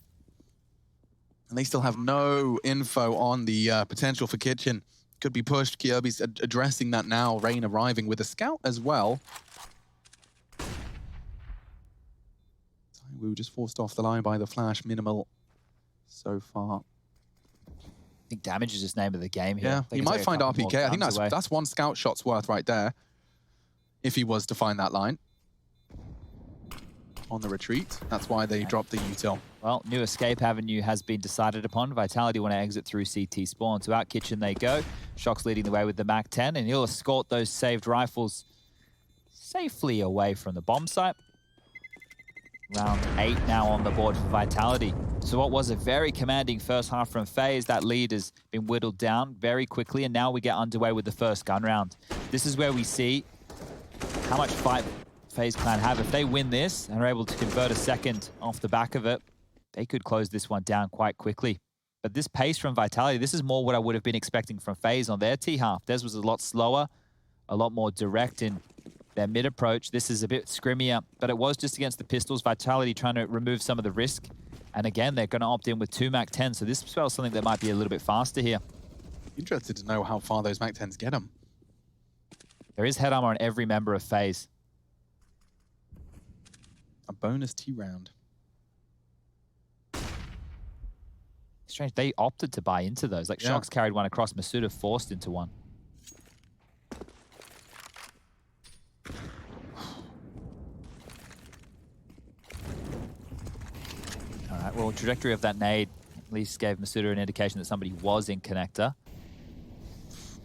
And they still have no info on the potential for Kitchen. Could be pushed. Kjaerbye's addressing that now. Rain arriving with a scout as well. zywoo just forced off the line by the flash. Minimal so far. I think damage is just name of the game here. Yeah, he might find RPK. I think that's 1 scout shot's worth right there. If he was to find that line. On the retreat. That's why they dropped the util. Well, new escape avenue has been decided upon. Vitality want to exit through CT spawn. So out kitchen they go. Shock's leading the way with the Mac 10, and he'll escort those saved rifles safely away from the bomb site. Round 8 now on the board for Vitality. So what was a very commanding first half from Faze, that lead has been whittled down very quickly, and now we get underway with the first gun round. This is where we see how much fight Faze Clan have. If they win this and are able to convert a second off the back of it, they could close this one down quite quickly. But this pace from Vitality, this is more what I would have been expecting from Faze on their T-half. Theirs was a lot slower, a lot more direct in their mid-approach. This is a bit scrimmier, but it was just against the pistols. Vitality trying to remove some of the risk. And again, they're going to opt in with 2 Mac 10, so this spells something that might be a little bit faster here. Interested to know how far those Mac 10s get them. There is head armor on every member of Faze. A bonus T round. Strange, they opted to buy into those. Like, Shock's carried one across, Masuda forced into one. All right, well, trajectory of that nade at least gave Masuda an indication that somebody was in connector.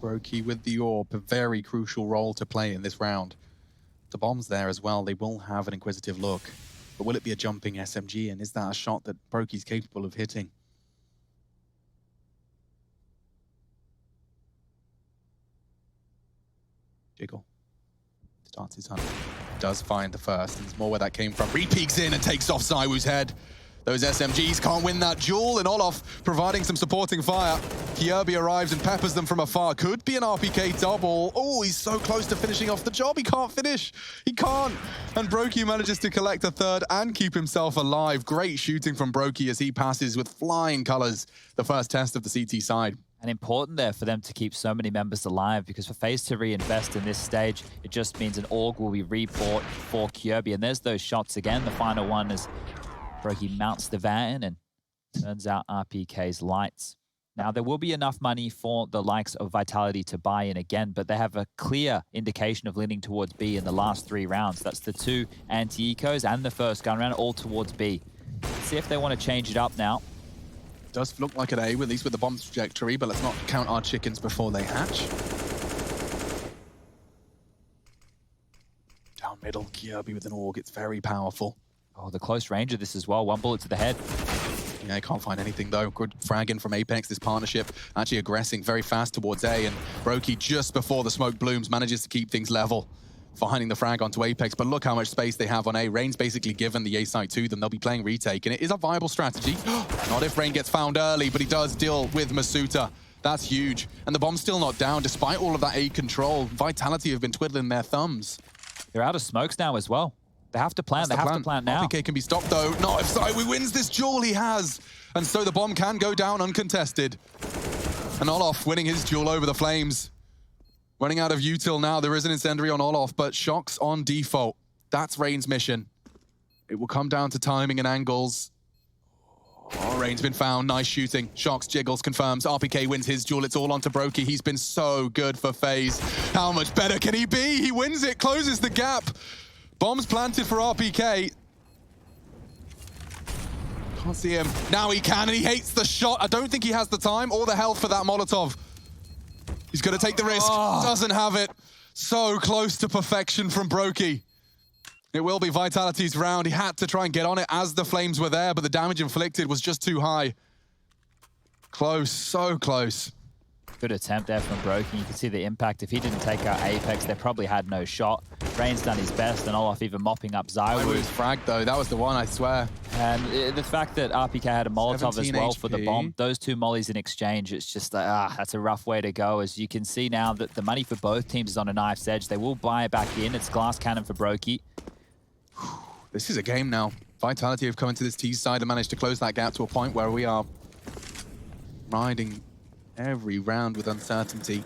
Brokey with the AWP, a very crucial role to play in this round. The bomb's there as well. They will have an inquisitive look. But will it be a jumping SMG? And is that a shot that Brokey's capable of hitting? Jiggle. Starts his hunt. Does find the first. And it's more where that came from. Re-peeks in and takes off zywoo's head. Those SMGs can't win that duel, and Olof providing some supporting fire. Kjaerbye arrives and peppers them from afar. Could be an RPK double. Oh, he's so close to finishing off the job. He can't finish. He can't. And Brokey manages to collect a third and keep himself alive. Great shooting from Brokey as he passes with flying colors the first test of the CT side. And important there for them to keep so many members alive, because for Faze to reinvest in this stage, it just means an AUG will be rebought for Kjaerbye. And there's those shots again. The final one is Brokey mounts the van and turns out RPK's lights. Now, there will be enough money for the likes of Vitality to buy in again, but they have a clear indication of leaning towards B in the last 3 rounds. That's the 2 anti-ecos and the first gun round, all towards B. Let's see if they want to change it up now. Does look like an A, at least with the bomb's trajectory, but let's not count our chickens before they hatch. Down middle, Kjaerbye with an AUG. It's very powerful. Oh, the close range of this as well. 1 bullet to the head. Yeah, I can't find anything though. Good fragging from Apex, this partnership. Actually aggressing very fast towards A, and Brokey just before the smoke blooms manages to keep things level, finding the frag onto Apex. But look how much space they have on A. Rain's basically given the A side to them. They'll be playing retake, and it is a viable strategy. Not if Rain gets found early, but he does deal with Masuda. That's huge. And the bomb's still not down, despite all of that A control. Vitality have been twiddling their thumbs. They're out of smokes now as well. They have to plan. They have to plan now. RPK can be stopped though. Not if zywoo wins this duel. He has. And so the bomb can go down uncontested. And Olof winning his duel over the flames. Running out of util now. There is an incendiary on Olof, but Shock's on default. That's Rain's mission. It will come down to timing and angles. Oh, Rain's been found. Nice shooting. Shock's jiggles confirms. RPK wins his duel. It's all onto Brokey. He's been so good for Faze. How much better can he be? He wins it. Closes the gap. Bombs planted for RPK. Can't see him. Now he can, and he hates the shot. I don't think he has the time or the health for that Molotov. He's going to take the risk. Doesn't have it. So close to perfection from Brokey. It will be Vitality's round. He had to try and get on it as the flames were there, but the damage inflicted was just too high. Close, so close. Good attempt there from Brokey. You can see the impact. If he didn't take out Apex, they probably had no shot. Rain's done his best, and Olaf even mopping up zywoo. I was fragged though. That was the one, I swear. And the fact that RPK had a Molotov as well for the bomb, those two mollies in exchange, it's just like, that's a rough way to go. As you can see now that the money for both teams is on a knife's edge. They will buy it back in. It's glass cannon for Brokey. This is a game now. Vitality have come into this T side and managed to close that gap to a point where we are riding every round with uncertainty.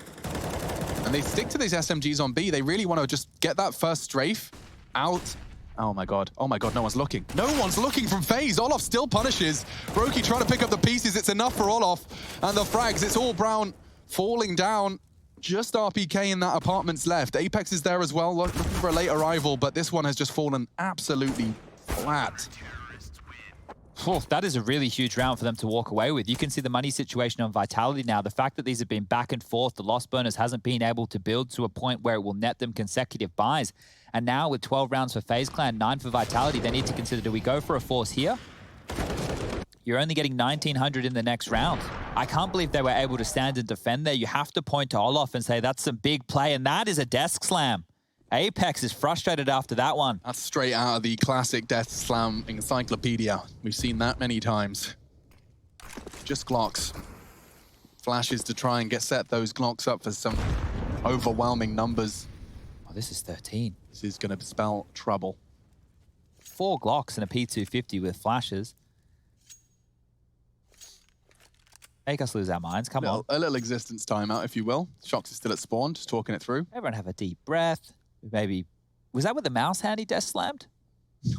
And they stick to these SMGs on B. They really want to just get that first strafe out. Oh my god, no one's looking. No one's looking from Faze. Olaf still punishes. Brokey trying to pick up the pieces. It's enough for Olaf. And the frags, it's all Brown falling down. Just RPK in that apartment's left. Apex is there as well, looking for a late arrival, but this one has just fallen absolutely flat. Oh, that is a really huge round for them to walk away with. You can see the money situation on Vitality now. The fact that these have been back and forth, the loss bonus hasn't been able to build to a point where it will net them consecutive buys. And now with 12 rounds for Faze Clan, 9 for Vitality, they need to consider, do we go for a force here? You're only getting 1,900 in the next round. I can't believe they were able to stand and defend there. You have to point to Olaf and say, that's some big play, and that is a desk slam. Apex is frustrated after that one. That's straight out of the classic Death Slam encyclopedia. We've seen that many times. Just Glocks. Flashes to try and set those Glocks up for some overwhelming numbers. Oh, this is 13. This is going to spell trouble. 4 Glocks and a P250 with flashes. Make us lose our minds, come on. A little existence timeout, if you will. Shox is still at spawn, just talking it through. Everyone have a deep breath. Maybe, was that with the mouse hand he desk slammed?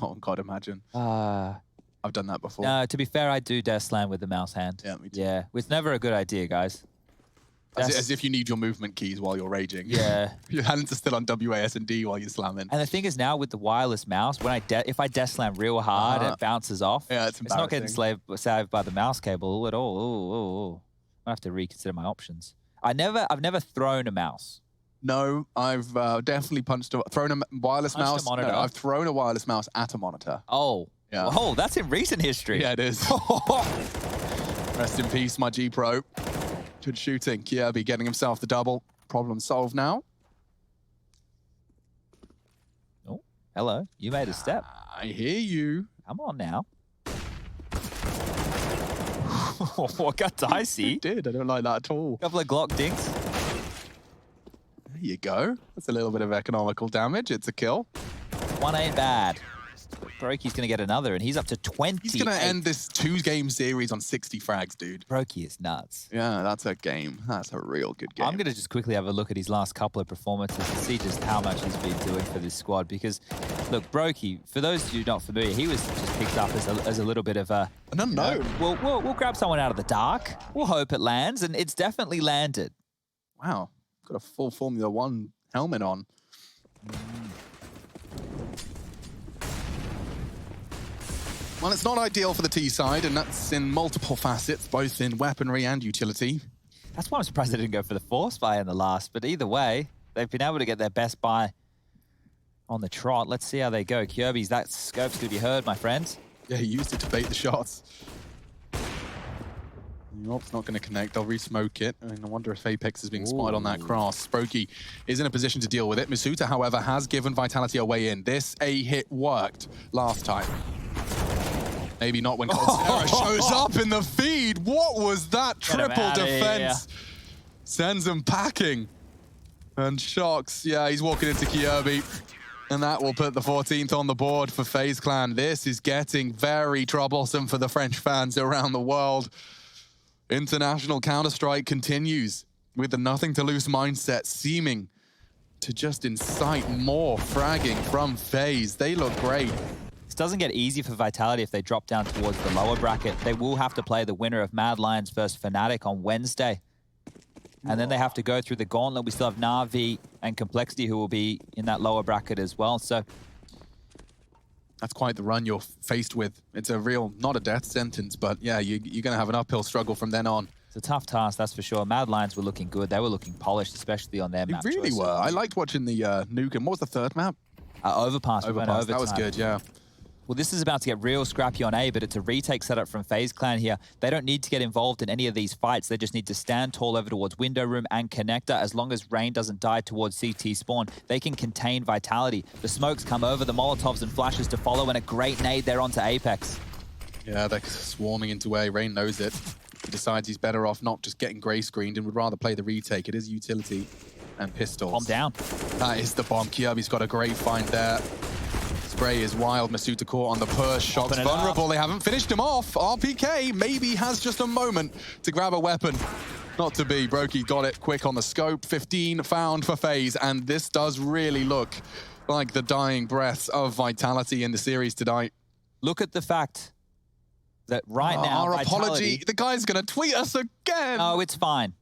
Oh, God, imagine. I've done that before. No, to be fair, I do desk slam with the mouse hand. Yeah, me too. Yeah, it's never a good idea, guys. As if you need your movement keys while you're raging. Yeah. Your hands are still on WAS and D while you're slamming. And the thing is now with the wireless mouse, when if I desk slam real hard, it bounces off. Yeah, it's embarrassing. It's not getting saved by the mouse cable at all. I have to reconsider my options. I've never thrown a mouse. No, I've definitely thrown a wireless mouse. A monitor. No, I've thrown a wireless mouse at a monitor. Oh. Yeah. Oh, that's in recent history. Yeah, it is. Rest in peace, my G Pro. Good shooting. Kirby getting himself the double. Problem solved now. Oh, hello. You made a step. I hear you. Come on now. What got dicey? It did. I don't like that at all. Couple of Glock dinks. There you go. That's a little bit of economical damage. It's a kill. One ain't bad. Brokey's going to get another, and he's up to 20. He's going to end this 2-game series on 60 frags, dude. Brokey is nuts. Yeah, that's a game. That's a real good game. I'm going to just quickly have a look at his last couple of performances to see just how much he's been doing for this squad. Because, look, Brokey, for those of you not familiar, he was just picked up as a little bit of a... An unknown. We'll grab someone out of the dark. We'll hope it lands, and it's definitely landed. Wow. Got a full Formula 1 helmet on. Well, it's not ideal for the T side, and that's in multiple facets, both in weaponry and utility. That's why I'm surprised they didn't go for the force buy in the last, but either way, they've been able to get their best buy on the trot. Let's see how they go. Kirby's, that scope's going to be heard, my friends. Yeah, he used it to bait the shots. Nope, it's not going to connect. They'll re-smoke it. I mean, I wonder if Apex is being spotted on that cross. Brokey is in a position to deal with it. Masuta, however, has given Vitality a way in. This A-hit worked last time. Maybe not when coldzera shows up in the feed. What was that triple defense? Sends them packing. And Shox, yeah, he's walking into Kirby. And that will put the 14th on the board for Faze Clan. This is getting very troublesome for the French fans around the world. International Counter-Strike continues with the nothing-to-lose mindset seeming to just incite more fragging from Faze. They look great. This doesn't get easy for Vitality if they drop down towards the lower bracket. They will have to play the winner of Mad Lions versus Fnatic on Wednesday. And then they have to go through the gauntlet. We still have NaVi and Complexity who will be in that lower bracket as well. So That's quite the run you're faced with. It's a real, not a death sentence, but yeah, you're going to have an uphill struggle from then on. It's a tough task, that's for sure. Mad Lions were looking good. They were looking polished, especially on their map. They really were. I liked watching the nuke. And what was the third map? Overpass. Overpass. That was good, yeah. Well, this is about to get real scrappy on A, but it's a retake setup from Faze Clan here. They don't need to get involved in any of these fights. They just need to stand tall over towards window room and connector. As long as Rain doesn't die towards CT spawn, they can contain Vitality. The smokes come over, the Molotovs and flashes to follow, and a great nade there onto Apex. Yeah, they're swarming into A. Rain knows it. He decides he's better off not just getting grey screened and would rather play the retake. It is utility and pistols. Bomb down. That is the bomb. Kirby's got a great find there. Spray is wild. Masuta caught on the push. Shots vulnerable. They haven't finished him off. RPK maybe has just a moment to grab a weapon. Not to be. Brokey got it quick on the scope. 15 found for FaZe. And this does really look like the dying breaths of Vitality in the series tonight. Look at the fact that right now, our Vitality, apology. The guy's going to tweet us again. Oh, it's fine.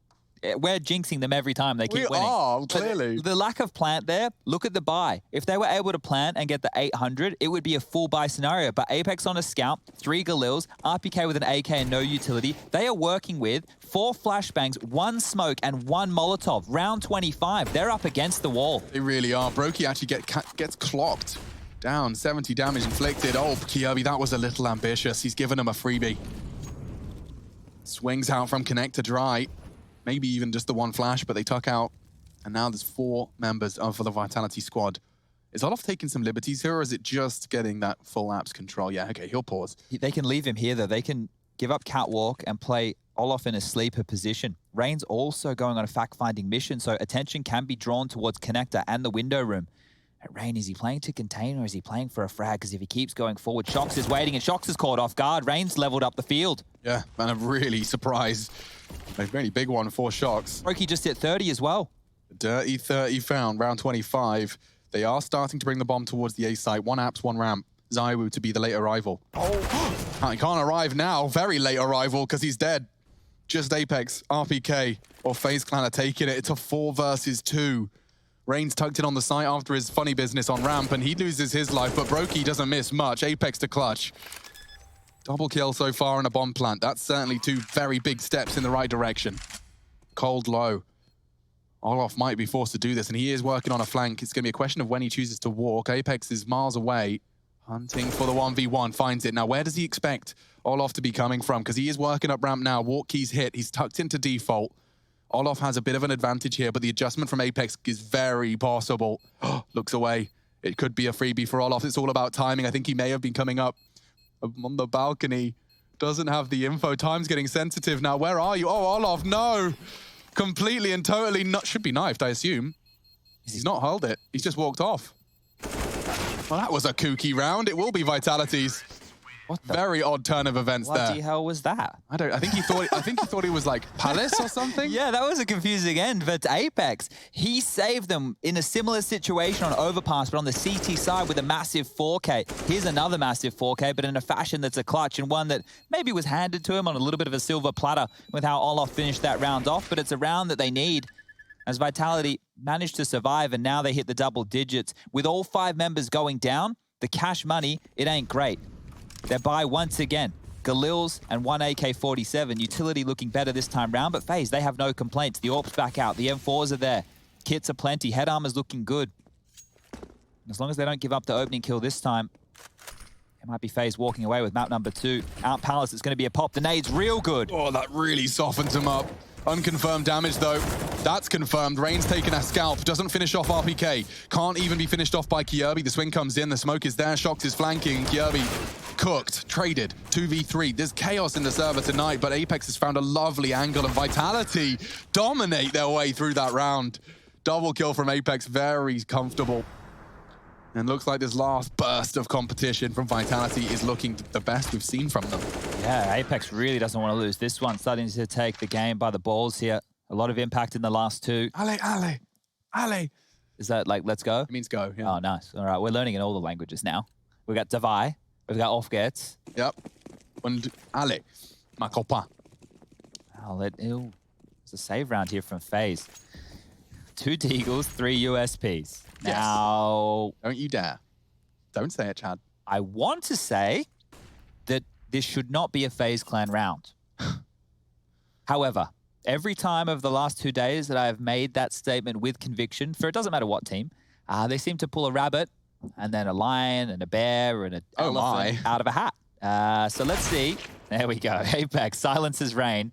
We're jinxing them every time they keep winning. We are, clearly. But the lack of plant there, look at the buy. If they were able to plant and get the 800, it would be a full buy scenario. But Apex on a scout, 3 Galils, RPK with an AK and no utility. They are working with 4 flashbangs, 1 smoke, and 1 Molotov. Round 25, they're up against the wall. They really are. Brokey actually gets clocked. Down, 70 damage inflicted. Oh, Kirby, that was a little ambitious. He's given him a freebie. Swings out from connector dry. Maybe even just the 1 flash, but they tuck out. And now there's 4 members for the Vitality squad. Is Olof taking some liberties here, or is it just getting that full apps control? Yeah, okay, he'll pause. They can leave him here, though. They can give up catwalk and play Olof in a sleeper position. Rain's also going on a fact-finding mission, so attention can be drawn towards connector and the window room. Rain, is he playing to contain or is he playing for a frag? Because if he keeps going forward, Shox is waiting and Shox is caught off guard. Rain's leveled up the field. Yeah, and I'm really surprised. A really big one for Shox. Brokey just hit 30 as well. Dirty 30 found, round 25. They are starting to bring the bomb towards the A site. 1 apps, 1 ramp. zywoo to be the late arrival. Oh, he can't arrive now. Very late arrival because he's dead. Just Apex, RPK, or Faze Clan are taking it. It's a 4 versus 2. Rain's tucked in on the site after his funny business on ramp, and he loses his life, but Brokey doesn't miss much. Apex to clutch. Double kill so far in a bomb plant. That's certainly 2 very big steps in the right direction. Cold low. Olof might be forced to do this, and he is working on a flank. It's going to be a question of when he chooses to walk. Apex is miles away, hunting for the 1v1, finds it. Now, where does he expect Olof to be coming from? Because he is working up ramp now. Walk keys hit. He's tucked into default. Olof has a bit of an advantage here, but the adjustment from Apex is very possible. Looks away. It could be a freebie for Olof. It's all about timing. I think he may have been coming up on the balcony. Doesn't have the info. Time's getting sensitive now. Where are you? Oh, Olof, no. Completely and totally not. Should be knifed, I assume. He's not hurled it. He's just walked off. Well, that was a kooky round. It will be Vitality's. What the very odd turn of events there. What the hell was that? I think he thought he was like Palace or something. Yeah, that was a confusing end. But Apex, he saved them in a similar situation on Overpass, but on the CT side with a massive 4K. Here's another massive 4K, but in a fashion that's a clutch and one that maybe was handed to him on a little bit of a silver platter with how Olof finished that round off. But it's a round that they need as Vitality managed to survive, and now they hit the double digits. With all 5 members going down, the cash money, it ain't great. They're by once again. Galils and 1 AK-47. Utility looking better this time round, but FaZe, they have no complaints. The AWP's back out. The M4s are there. Kits are plenty. Head armor's looking good. As long as they don't give up the opening kill this time, it might be FaZe walking away with map number 2. Out Palace, it's going to be a pop. The nade's real good. Oh, that really softens him up. Unconfirmed damage, though. That's confirmed. Rain's taken a scalp. Doesn't finish off RPK. Can't even be finished off by Kirby. The swing comes in. The smoke is there. Shox is flanking. Kirby cooked. Traded. 2v3. There's chaos in the server tonight, but Apex has found a lovely angle, and Vitality dominate their way through that round. Double kill from Apex. Very comfortable. And looks like this last burst of competition from Vitality is looking the best we've seen from them. Yeah, Apex really doesn't want to lose this one. Starting to take the game by the balls here. A lot of impact in the last 2. Ale. Is that like, let's go? It means go, yeah. Oh, nice. All right, we're learning in all the languages now. We've got Davai. We've got Offgets. Yep. And Ale. Ma copa. It's a save round here from FaZe. 2 Deagles, 3 USPs. Yes. Now... Don't you dare. Don't say it, Chad. I want to say that this should not be a Faze Clan round. However, every time over the last 2 days that I have made that statement with conviction, for it doesn't matter what team, they seem to pull a rabbit and then a lion and a bear and an elephant out of a hat. So let's see. There we go. Apex silences reign.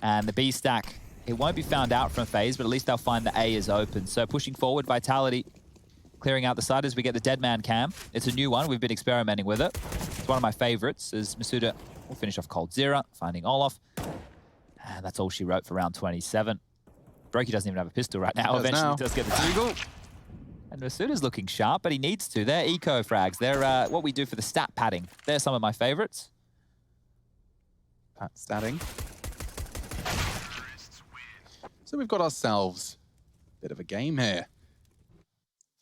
And the B stack, it won't be found out from Faze, but at least they'll find the A is open. So pushing forward, Vitality clearing out the side as we get the dead man cam. It's a new one. We've been experimenting with it. It's one of my favorites as Masuda will finish off coldzera, finding Olaf. And that's all she wrote for round 27. Brokey doesn't even have a pistol right now. Eventually does get the deagle. And Masuda's looking sharp, but he needs to. They're eco frags. They're what we do for the stat padding. They're some of my favorites. Pat statting. So we've got ourselves a bit of a game here.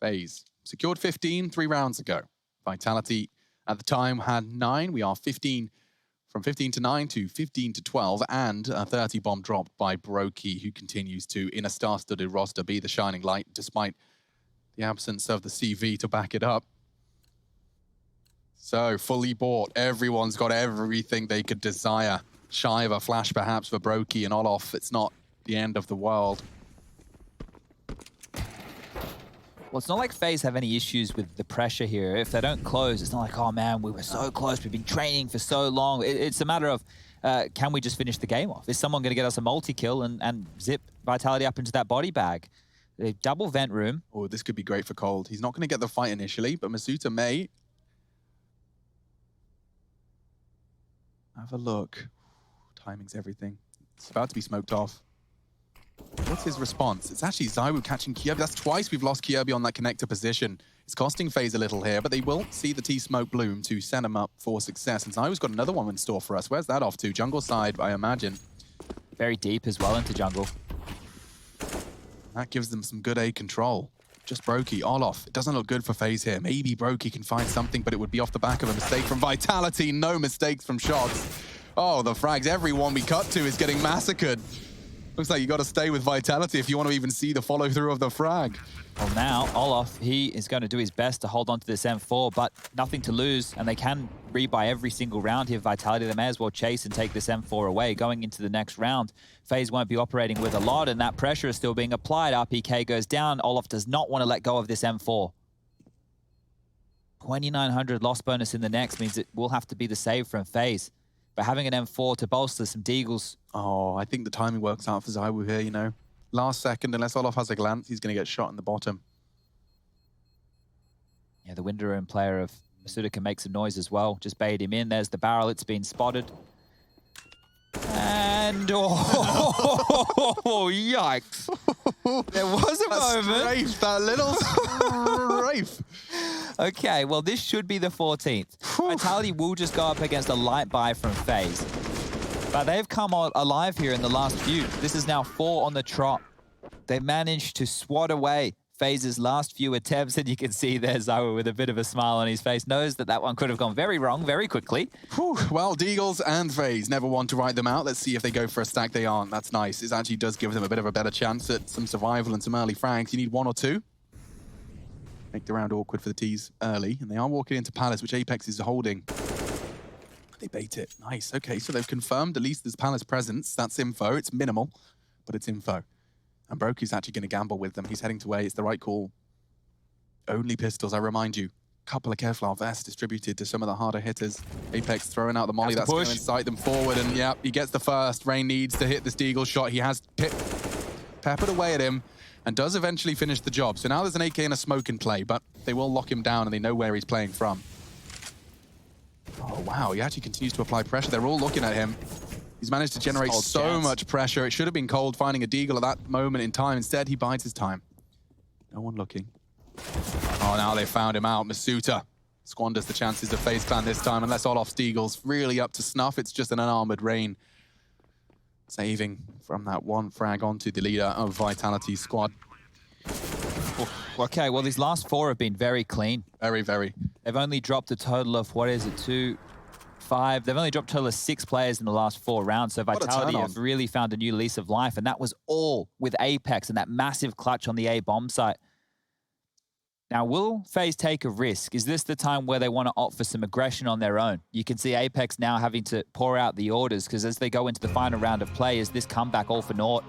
Faze secured 15 3 rounds ago. Vitality at the time had 9. We are 15 from 15 to 9 to 15 to 12, and a 30 bomb dropped by Brokey, who continues to, in a star-studded roster, be the shining light despite the absence of the CV to back it up. So fully bought. Everyone's got everything they could desire. Shy of a flash perhaps for Brokey and Olaf. It's not the end of the world. Well, it's not like Faze have any issues with the pressure here. If they don't close, it's not like, oh man, we were so close. We've been training for so long. It's a matter of, can we just finish the game off? Is someone going to get us a multi-kill and zip Vitality up into that body bag? They double vent room. Oh, this could be great for Cold. He's not going to get the fight initially, but Masuda may. Have a look. Timing's everything. It's about to be smoked off. What's his response? It's actually zywoo catching Kirby. That's twice we've lost Kirby on that connector position. It's costing Faze a little here, but they will see the T-smoke bloom to set him up for success. And zywoo's got another one in store for us. Where's that off to? Jungle side, I imagine. Very deep as well into jungle. That gives them some good A control. Just Brokey, Olaf. It doesn't look good for Faze here. Maybe Brokey can find something, but it would be off the back of a mistake from Vitality. No mistakes from shots. Oh, the frags. Everyone we cut to is getting massacred. Looks like you got to stay with Vitality if you want to even see the follow-through of the frag. Well, now, Olaf, he is going to do his best to hold on to this M4, but nothing to lose, and they can rebuy every single round here. Vitality, they may as well chase and take this M4 away. Going into the next round, Faze won't be operating with a lot, and that pressure is still being applied. RPK goes down. Olaf does not want to let go of this M4. 2,900 loss bonus in the next means it will have to be the save from Faze. But having an M4 to bolster some deagles. Oh, I think the timing works out for zywoo here, you know. Last second, unless Olaf has a glance, he's going to get shot in the bottom. Yeah, the window room player of Masuda can make some noise as well. Just bait him in. There's the barrel. It's been spotted. And, oh, yikes. There was a moment. Strafe, that little strafe. Okay, well, this should be the 14th. Vitality will just go up against a light buy from Faze. But they've come alive here in the last few. This is now 4 on the trot. They managed to swat away Faze's last few attempts, and you can see there zywoo with a bit of a smile on his face, knows that that one could have gone very wrong very quickly. Whew. Well, Deagles and Faze never want to write them out. Let's see if they go for a stack. They aren't. That's nice. It actually does give them a bit of a better chance at some survival and some early frags. You need 1 or 2. Make the round awkward for the T's early, and they are walking into Palace, which Apex is holding. They bait it. Nice. Okay, so they've confirmed at least there's Palace presence. That's info. It's minimal, but it's info. And Brokey's actually going to gamble with them. He's heading to A. It's the right call. Only pistols, I remind you. Couple of Kevlar vests distributed to some of the harder hitters. Apex throwing out the molly. That's going to incite them forward. And yeah, he gets the first. Rain needs to hit this Deagle shot. He has peppered away at him and does eventually finish the job. So now there's an AK and a smoke in play, but they will lock him down and they know where he's playing from. Oh, wow. He actually continues to apply pressure. They're all looking at him. He's managed to generate so much pressure. It should have been Cold finding a Deagle at that moment in time. Instead, he bides his time. No one looking. Oh, now they found him out. Masuda squanders the chances of Faze Clan this time. Unless Olaf's Deagle's really up to snuff, it's just an unarmored Rain. Saving from that one frag onto the leader of Vitality's squad. Okay, well, these last 4 have been very clean. Very, very. They've only dropped a total of, what is it, 2, 5. They've only dropped a total of 6 players in the last 4 rounds. So Vitality have really found a new lease of life. And that was all with Apex and that massive clutch on the A bomb site. Now, will FaZe take a risk? Is this the time where they want to opt for some aggression on their own? You can see Apex now having to pour out the orders because as they go into the final round of play, is this comeback all for naught?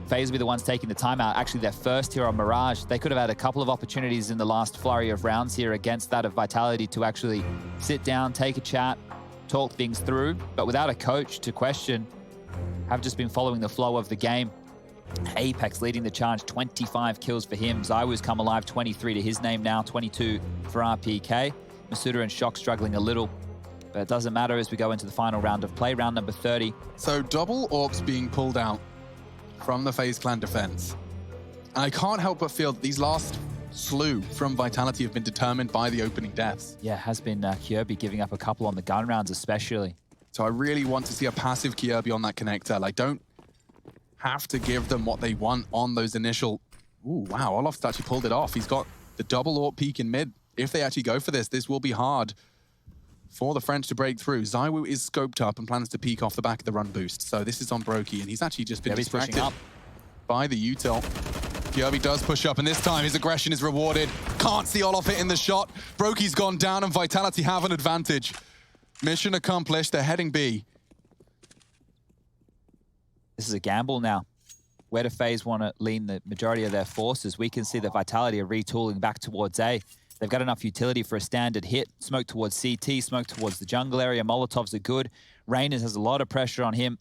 FaZe will be the ones taking the timeout. Actually, their first here on Mirage. They could have had a couple of opportunities in the last flurry of rounds here against that of Vitality to actually sit down, take a chat, talk things through. But without a coach to question, have just been following the flow of the game. Apex leading the charge, 25 kills for him. zywoo's come alive, 23 to his name now, 22 for RPK. Masuda and Shock struggling a little, but it doesn't matter as we go into the final round of play, round number 30. So double orcs being pulled out from the Faze Clan defense. And I can't help but feel that these last slew from Vitality have been determined by the opening deaths. Yeah, has been Kirby giving up a couple on the gun rounds especially. So I really want to see a passive Kirby on that connector. Like, don't have to give them what they want on those initial... Ooh, wow, Olof's actually pulled it off. He's got the double AWP peek in mid. If they actually go for this, this will be hard for the French to break through. zywoo is scoped up and plans to peek off the back of the run boost. So this is on Brokey, and he's actually just been distracted by the util. Kirby does push up, and this time his aggression is rewarded. Can't see Olof hitting the shot. Brokey's gone down, and Vitality have an advantage. Mission accomplished. They're heading B. This is a gamble now. Where do FaZe want to lean the majority of their forces? We can see that Vitality are retooling back towards A. They've got enough utility for a standard hit. Smoke towards CT, smoke towards the jungle area. Molotovs are good. Reyners has a lot of pressure on him.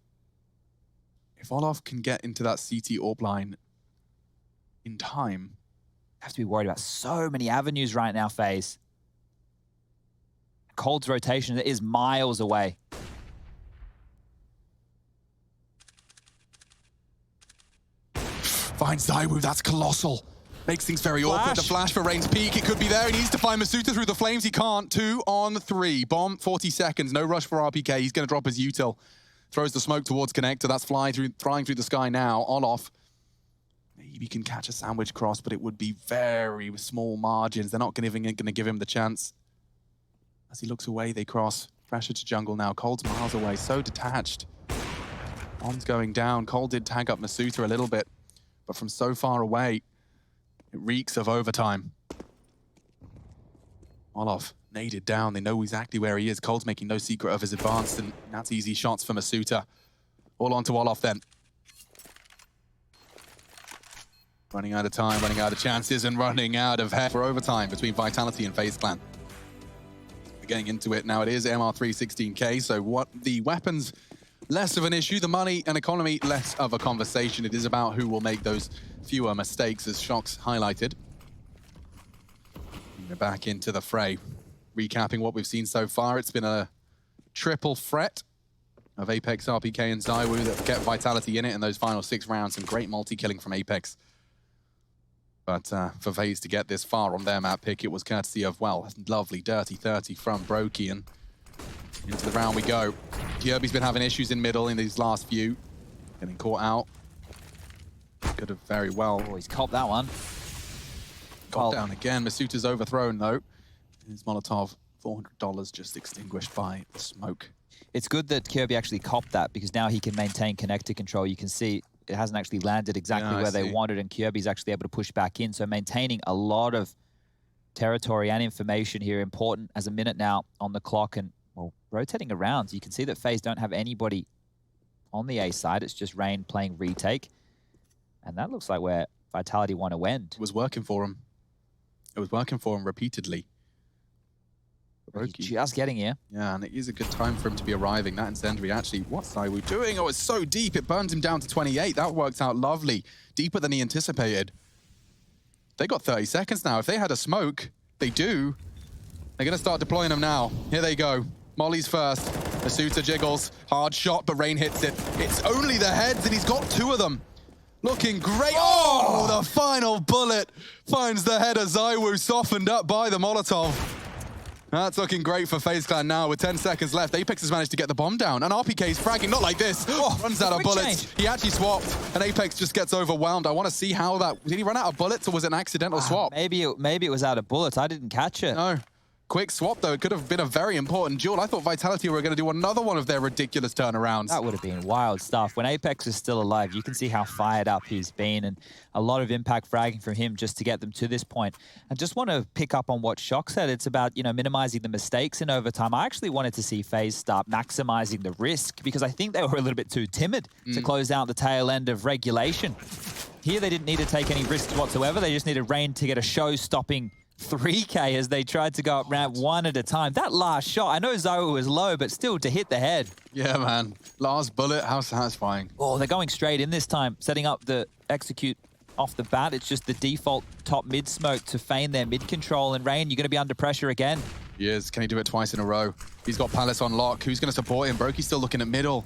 If Olof can get into that CT AWP line in time... Have to be worried about so many avenues right now, FaZe. Cold's rotation is miles away. Finds zywoo, that's colossal. Makes things very awkward. The flash for Rain's peak, it could be there. He needs to find Masuta through the flames. He can't. 2 on 3. Bomb, 40 seconds. No rush for RPK. He's going to drop his util. Throws the smoke towards connector. That's flying through the sky now. Olof maybe can catch a sandwich cross, but it would be very small margins. They're not going to give him the chance. As he looks away, they cross. Pressure to jungle now. Cold's miles away, so detached. Bomb's going down. Cold did tag up Masuta a little bit, but from so far away, it reeks of overtime. Olof naded down. They know exactly where he is. Cold's making no secret of his advance, and that's easy shots for Masuta. All onto Olof then. Running out of time, running out of chances, and running out of head for overtime between Vitality and Faze Clan. We're getting into it now. It is MR3 16K, so what the weapons, less of an issue. The money and economy, less of a conversation. It is about who will make those fewer mistakes, as Shock's highlighted. And we're back into the fray. Recapping what we've seen so far, it's been a triple threat of Apex, RPK, and zywoo that kept Vitality in it in those final 6 rounds. Some great multi-killing from Apex. But for FaZe to get this far on their map pick, it was courtesy of, well, lovely dirty 30 from Brokey, and into the round we go. Kirby's been having issues in middle in these last few. Getting caught out. Could have very well... Oh, he's copped that one. Got down again. Masuta's overthrown, though. His Molotov, $400 just extinguished by the smoke. It's good that Kirby actually copped that, because now he can maintain connector control. You can see it hasn't actually landed exactly where they wanted, and Kirby's actually able to push back in. So maintaining a lot of territory and information here, important as a minute now on the clock, and well, rotating around. You can see that FaZe don't have anybody on the A side. It's just Rain playing retake. And that looks like where Vitality want to end. It was working for him. It was working for him repeatedly. He's just getting here. Yeah, and it is a good time for him to be arriving. That incendiary actually, what's zywoo doing? Oh, it's so deep. It burns him down to 28. That worked out lovely. Deeper than he anticipated. They got 30 seconds now. If they had a smoke, they do. They're going to start deploying them now. Here they go. Molly's first. Masuta jiggles. Hard shot, but Rain hits it. It's only the heads, and he's got 2 of them. Looking great. Oh, the final bullet finds the head of zywoo, softened up by the Molotov. That's looking great for Faze Clan now with 10 seconds left. Apex has managed to get the bomb down, and RPK's fragging, not like this. Oh, runs out of bullets. He actually swapped, and Apex just gets overwhelmed. I want to see how that... Did he run out of bullets, or was it an accidental swap? Maybe it was out of bullets. I didn't catch it. No. Quick swap, though. It could have been a very important duel. I thought Vitality were going to do another one of their ridiculous turnarounds. That would have been wild stuff. When Apex is still alive, you can see how fired up he's been, and a lot of impact fragging from him just to get them to this point. I just want to pick up on what Shock said. It's about, you know, minimizing the mistakes in overtime. I actually wanted to see FaZe start maximizing the risk because I think they were a little bit too timid to close out the tail end of regulation. Here, they didn't need to take any risks whatsoever. They just needed Rain to get a show-stopping 3K as they tried to go up ramp one at a time. That last shot, I know zywoo was low, but still to hit the head. Yeah, man. Last bullet, how satisfying. Oh, they're going straight in this time, setting up the execute off the bat. It's just the default top mid smoke to feign their mid control. And Rain, you're going to be under pressure again. He is. Can he do it twice in a row? He's got Palace on lock. Who's going to support him? Brokey's still looking at middle.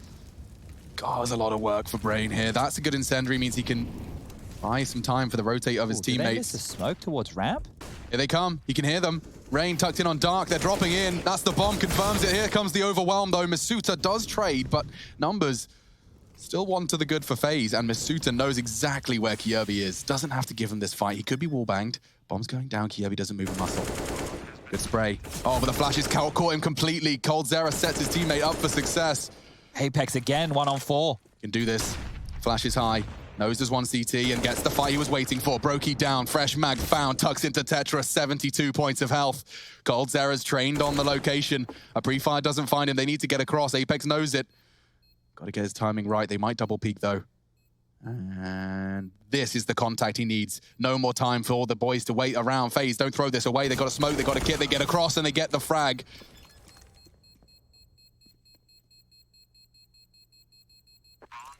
God, there's a lot of work for Brain here. That's a good incendiary, means he can buy some time for the rotate of his teammates. Did they miss the smoke towards ramp? Here they come. He can hear them. Rain tucked in on Dark. They're dropping in. That's the bomb. Confirms it. Here comes the overwhelm, though. Masuta does trade, but numbers still one to the good for FaZe. And Masuta knows exactly where Kirby is. Doesn't have to give him this fight. He could be wallbanged. Bomb's going down. Kirby doesn't move a muscle. Good spray. Oh, but the flashes caught him completely. coldzera sets his teammate up for success. Apex again, 1-on-4. Can do this. Flash is high. Knows there's one CT and gets the fight he was waiting for. Brokey down. Fresh mag found. Tucks into Tetra. 72 points of health. coldzera's trained on the location. A pre-fire doesn't find him. They need to get across. Apex knows it. Got to get his timing right. They might double peek, though. And this is the contact he needs. No more time for all the boys to wait around. FaZe, don't throw this away. They got a smoke. They got a kit. They get across and they get the frag.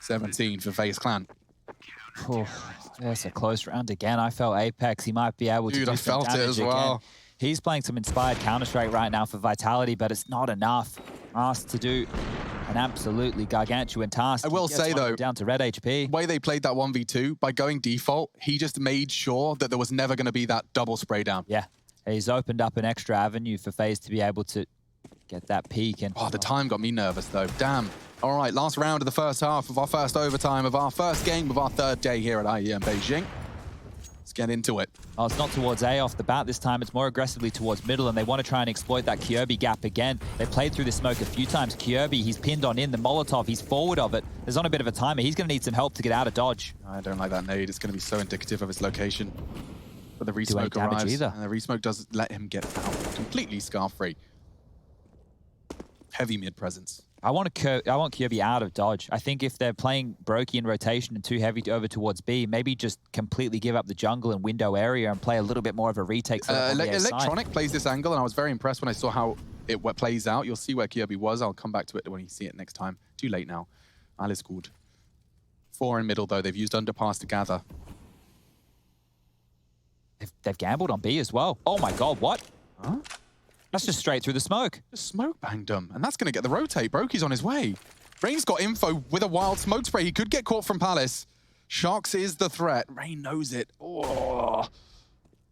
$17 for Faze Clan. Oh, that's a close round again. I felt Apex. He might be able to do some damage it as well. again. He's playing some inspired Counter-Strike right now for Vitality, but it's not enough. Asked to do an absolutely gargantuan task. I will say, though, down to red HP. The way they played that 1v2, by going default, he just made sure that there was never going to be that double spray down. Yeah, he's opened up an extra avenue for FaZe to be able to get that peak. And oh, the time got me nervous, though. Damn. All right, last round of the first half of our first overtime of our first game of our third day here at IEM Beijing. Let's get into it. Oh, it's not towards A off the bat this time. It's more aggressively towards middle, and they want to try and exploit that Kirby gap again. They played through the smoke a few times. Kirby, he's pinned on in. The Molotov, he's forward of it. There's on a bit of a timer. He's going to need some help to get out of dodge. I don't like that nade. It's going to be so indicative of his location. But the resmoke arrives, either. and the resmoke does let him get out completely scar-free. Heavy mid presence. I want Kirby out of dodge. I think if they're playing Brokey in rotation and too heavy over towards B, maybe just completely give up the jungle and window area and play a little bit more of a retake. Electronic plays this angle, and I was very impressed when I saw how it plays out. You'll see where Kirby was. I'll come back to it when you see it next time. Too late now. Alice good. 4 in middle, though. They've used underpass to gather. They've gambled on B as well. Oh my god, what? Huh? That's just straight through the smoke. Just smoke banged him, and that's going to get the rotate. Brokey's on his way. Rain's got info with a wild smoke spray. He could get caught from Palace. Sharks is the threat. Rain knows it. Oh.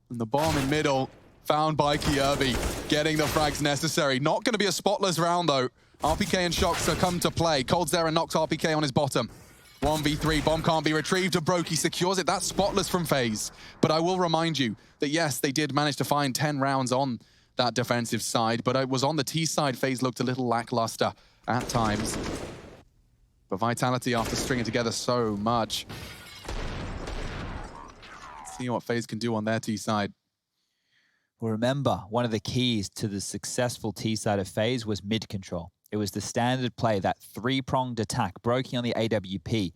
And the bomb in middle, found by Kirby. Getting the frags necessary. Not going to be a spotless round, though. RPK and Shocks are come to play. coldzera knocks RPK on his bottom. 1v3, bomb can't be retrieved, and Brokey secures it. That's spotless from FaZe. But I will remind you that, yes, they did manage to find 10 rounds on that defensive side, but it was on the T side. FaZe looked a little lackluster at times. But Vitality, after stringing together so much, see what FaZe can do on their T side. Well, remember, one of the keys to the successful T side of FaZe was mid control. It was the standard play, that 3-pronged attack, Brokey on the AWP.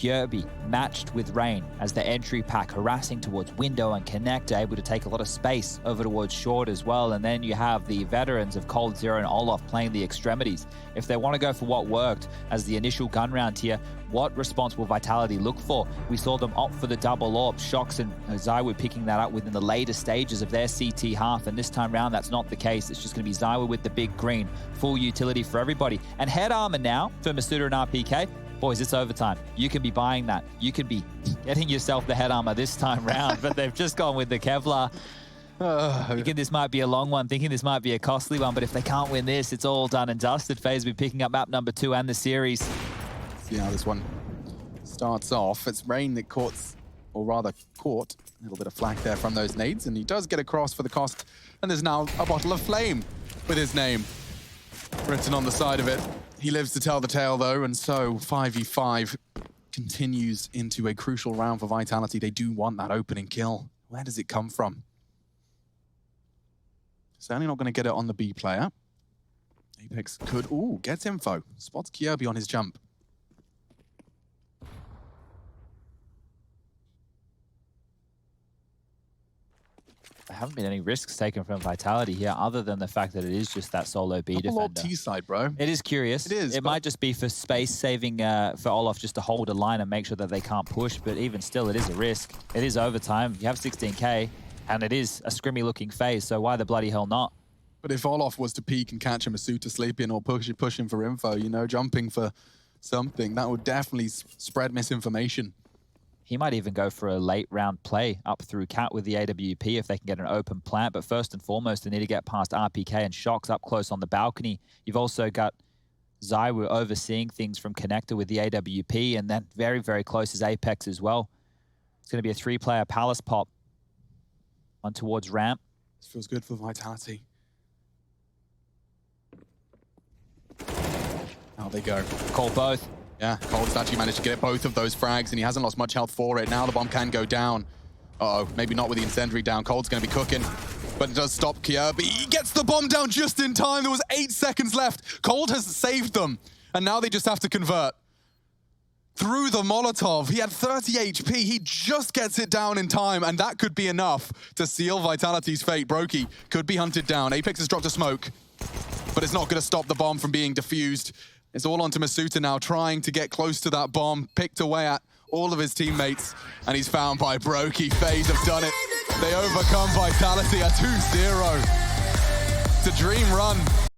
Kirby matched with Rain as the entry pack, harassing towards window and connector, able to take a lot of space over towards short as well. And then you have the veterans of coldzera and Olaf playing the extremities. If they want to go for what worked as the initial gun round here, what response will Vitality look for? We saw them opt for the double AWP. Shocks and zywoo picking that up within the later stages of their CT half, and this time round that's not the case. It's just going to be zywoo with the big green. Full utility for everybody. And head armor now for Masuta and RPK. Boys, it's overtime. You can be buying that. You can be getting yourself the head armor this time round, but they've just gone with the Kevlar. Thinking this might be a long one, thinking this might be a costly one, but if they can't win this, it's all done and dusted. FaZe will be picking up map number 2 and the series. See how this one starts off. It's Rain that or rather caught. A little bit of flak there from those nades, and he does get across for the cost. And there's now a bottle of flame with his name written on the side of it. He lives to tell the tale, though, and so 5v5 continues into a crucial round for Vitality. They do want that opening kill. Where does it come from? Certainly not going to get it on the B player. Apex could, ooh, gets info. Spots Kyobi on his jump. There haven't been any risks taken from Vitality here other than the fact that it is just that solo B defender. T-side, bro. It is curious. It is. It might just be for space saving for Olaf just to hold a line and make sure that they can't push, but even still, it is a risk. It is overtime. You have 16k, and it is a scrimmy looking phase, so why the bloody hell not? But if Olaf was to peek and catch him a suit to sleep in or pushing for info, you know, jumping for something, that would definitely spread misinformation. He might even go for a late round play up through Cat with the AWP if they can get an open plant. But first and foremost, they need to get past RPK and Shocks up close on the balcony. You've also got zywoo overseeing things from Connector with the AWP, and then very, very close is Apex as well. It's going to be a 3-player Palace pop on towards ramp. This feels good for Vitality. Out they go. Call both. Yeah, Cold's actually managed to get both of those frags, and he hasn't lost much health for it. Now the bomb can go down. Uh-oh, maybe not with the incendiary down. Cold's going to be cooking, but it does stop Kyobi. He gets the bomb down just in time. There was 8 seconds left. Cold has saved them, and now they just have to convert. Through the Molotov, he had 30 HP. He just gets it down in time, and that could be enough to seal Vitality's fate. Brokey could be hunted down. Apex has dropped a smoke, but it's not going to stop the bomb from being defused. It's all onto Masuta now, trying to get close to that bomb, picked away at all of his teammates, and he's found by Brokey. FaZe have done it. They overcome Vitality at 2-0. It's a dream run